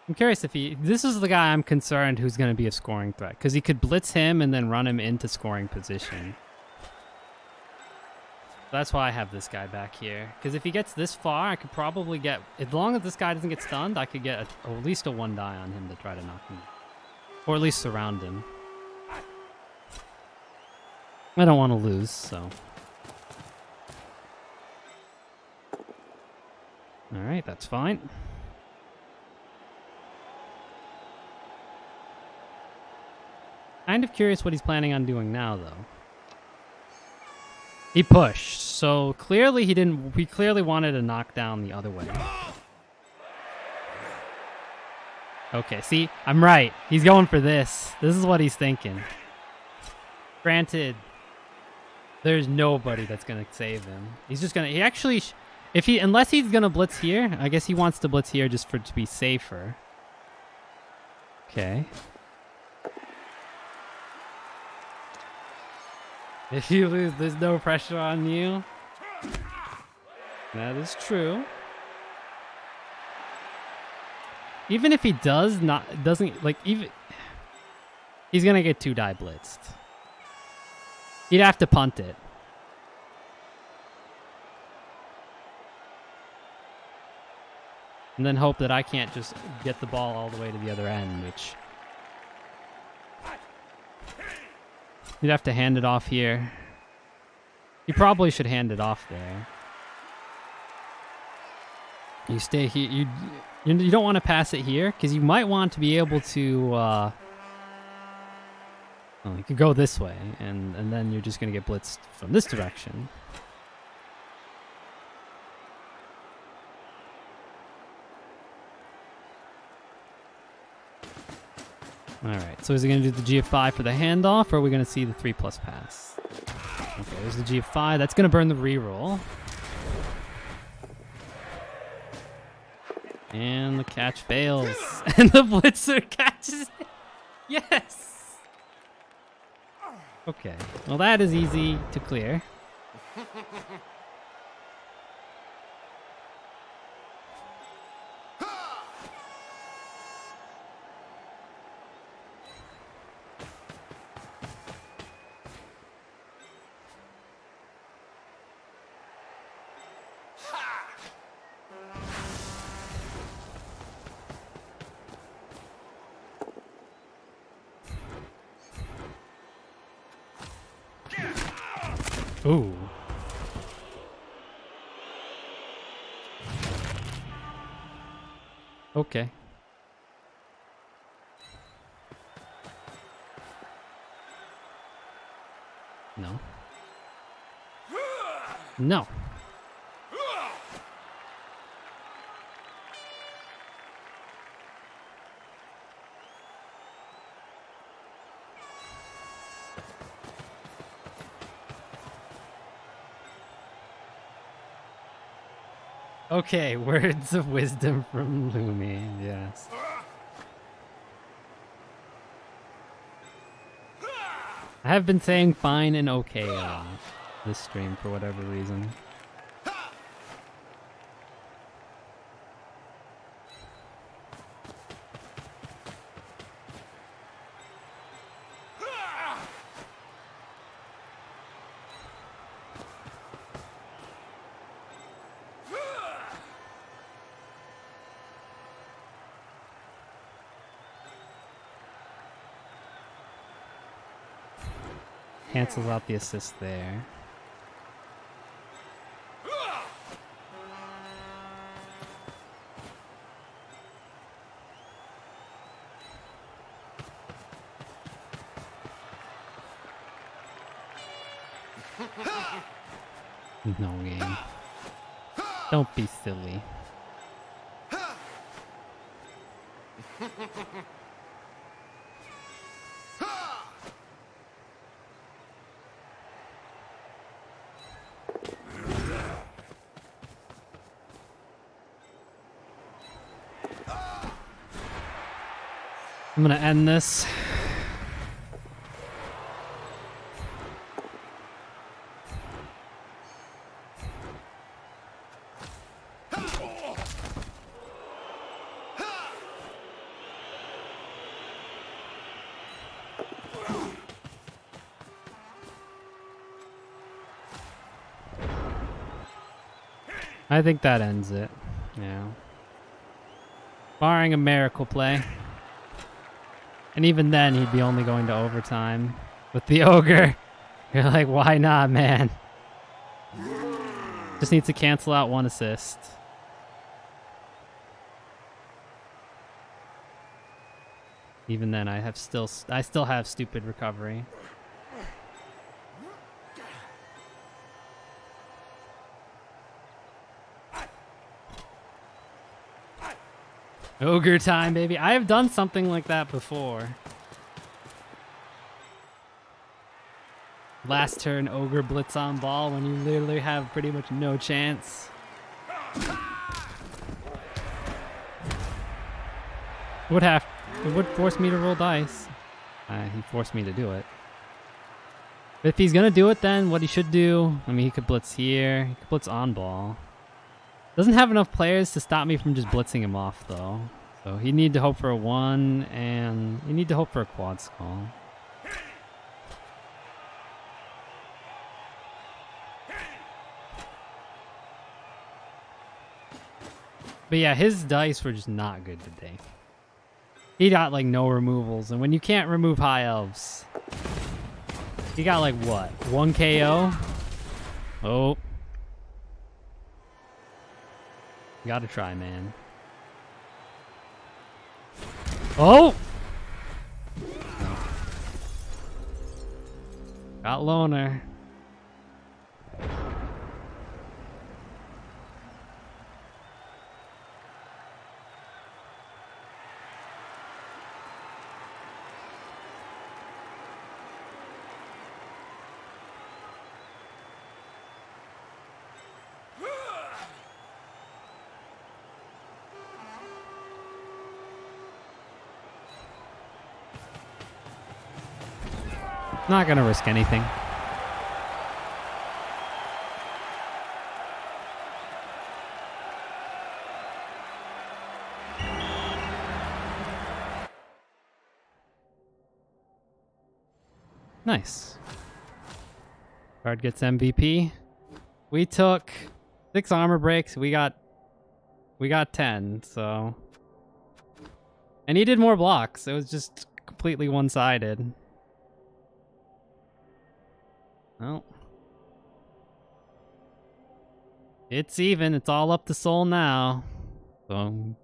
I'm curious if this is the guy I'm concerned who's going to be a scoring threat, because he could blitz him and then run him into scoring position. That's why I have this guy back here, because if he gets this far, I could probably get, as long as this guy doesn't get stunned, I could get at least a 1 die on him to try to knock him, or at least surround him. I don't want to lose, so. Alright, that's fine. I kind of curious what he's planning on doing now, though. He pushed, so clearly he didn't. He clearly wanted to knock down the other way. Okay, see, I'm right. He's going for this. This is what he's thinking. Granted, there's nobody that's gonna save him. He's just gonna. He actually, unless he's gonna blitz here, I guess he wants to blitz here just to be safer. Okay. If you lose, there's no pressure on you. That is true. Even if he doesn't like even, he's gonna get 2-die blitzed. He'd have to punt it. And then hope that I can't just get the ball all the way to the other end, which you'd have to hand it off here. You probably should hand it off there. You stay here. You don't want to pass it here because you might want to be able to. Well, you could go this way, and then you're just gonna get blitzed from this direction. All right. So is he gonna do the GF5 for the handoff, or are we gonna see the 3+ pass? Okay, there's the GF5. That's gonna burn the reroll. And the catch fails. And the blitzer catches it. Yes! Okay. Well, that is easy to clear. Ooh. Okay. No. No. Okay, words of wisdom from Lumi, yes. I have been saying fine and okay on this stream for whatever reason. Cancels out the assist there. No game. Don't be silly. I'm gonna end this. I think that ends it. Yeah. Barring a miracle play. And even then, he'd be only going to overtime. With the ogre, you're like, why not, man? Just needs to cancel out one assist. Even then, I still have stupid recovery. Ogre time, baby. I have done something like that before. Last turn, Ogre blitz on ball when you literally have pretty much no chance. It would force me to roll dice. He forced me to do it. But if he's gonna do it, then what he should do, I mean, he could blitz here. He could blitz on ball. Doesn't have enough players to stop me from just blitzing him off, though. So he'd need to hope for a 1, and you need to hope for a quad skull. But yeah, his dice were just not good today. He got like no removals, and when you can't remove high elves, he got like what? 1 KO? Oh. Gotta try, man. Oh! Got loner. Not gonna risk anything. Nice. Card gets MVP. We took 6 armor breaks. We got 10, so. And he did more blocks. It was just completely one-sided. Well, it's even. It's all up to Soul now. So,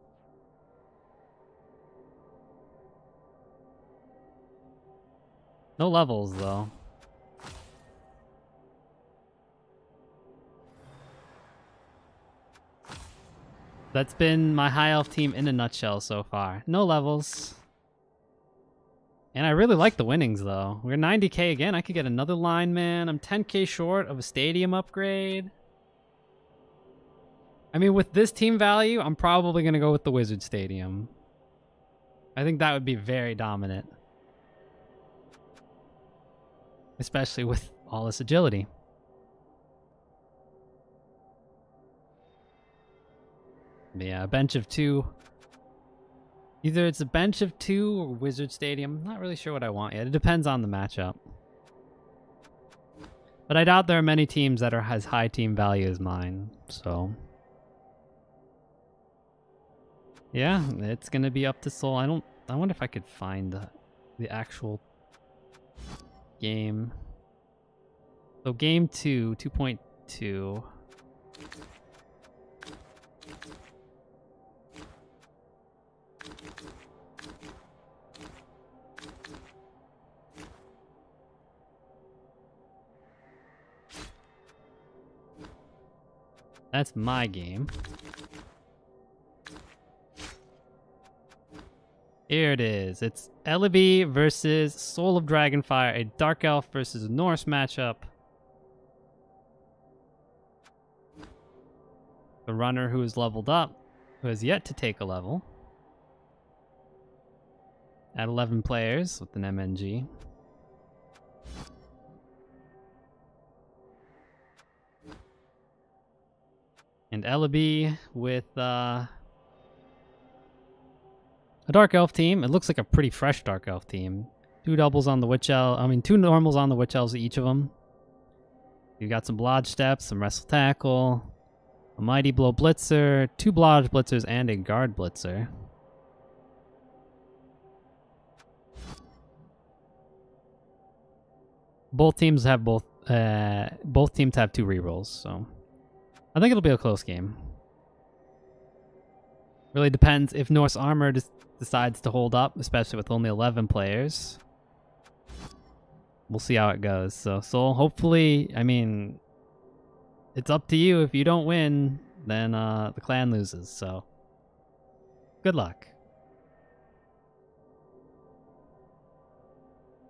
no levels though. That's been my high elf team in a nutshell so far. No levels. And I really like the winnings, though. We're 90k again. I could get another lineman. I'm 10k short of a stadium upgrade. I mean, with this team value, I'm probably going to go with the Wizard Stadium. I think that would be very dominant. Especially with all this agility. But yeah, a bench of 2. Either it's a bench of 2 or Wizard Stadium. I'm not really sure what I want yet. It depends on the matchup. But I doubt there are many teams that are as high team value as mine. So yeah, it's gonna be up to Soul. I wonder if I could find the actual game. So game 2, 2.2. That's my game. Here it is. It's Ellaby versus Soul of Dragonfire, a Dark Elf versus a Norse matchup. The runner who is leveled up, who has yet to take a level. At 11 players with an MNG. And Ellaby with a Dark Elf team. It looks like a pretty fresh Dark Elf team. 2 doubles on the Witch Elf. I mean, 2 normals on the Witch Elves, each of them. You got some Blodge Steps, some Wrestle Tackle, a Mighty Blow Blitzer, 2 Blodge Blitzers, and a Guard Blitzer. Both teams have both teams have 2 rerolls, so I think it'll be a close game. Really depends if Norse Armor decides to hold up, especially with only 11 players. We'll see how it goes. So Soul, hopefully, I mean, it's up to you. If you don't win, then the clan loses. So good luck.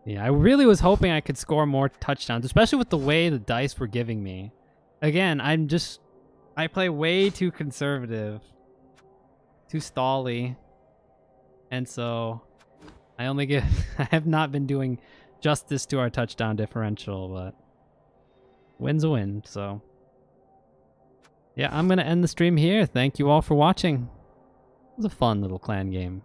Yeah, I really was hoping I could score more touchdowns, especially with the way the dice were giving me. Again, I play way too conservative, too stally, and so I have not been doing justice to our touchdown differential, but win's a win, so. Yeah, I'm going to end the stream here. Thank you all for watching. It was a fun little clan game.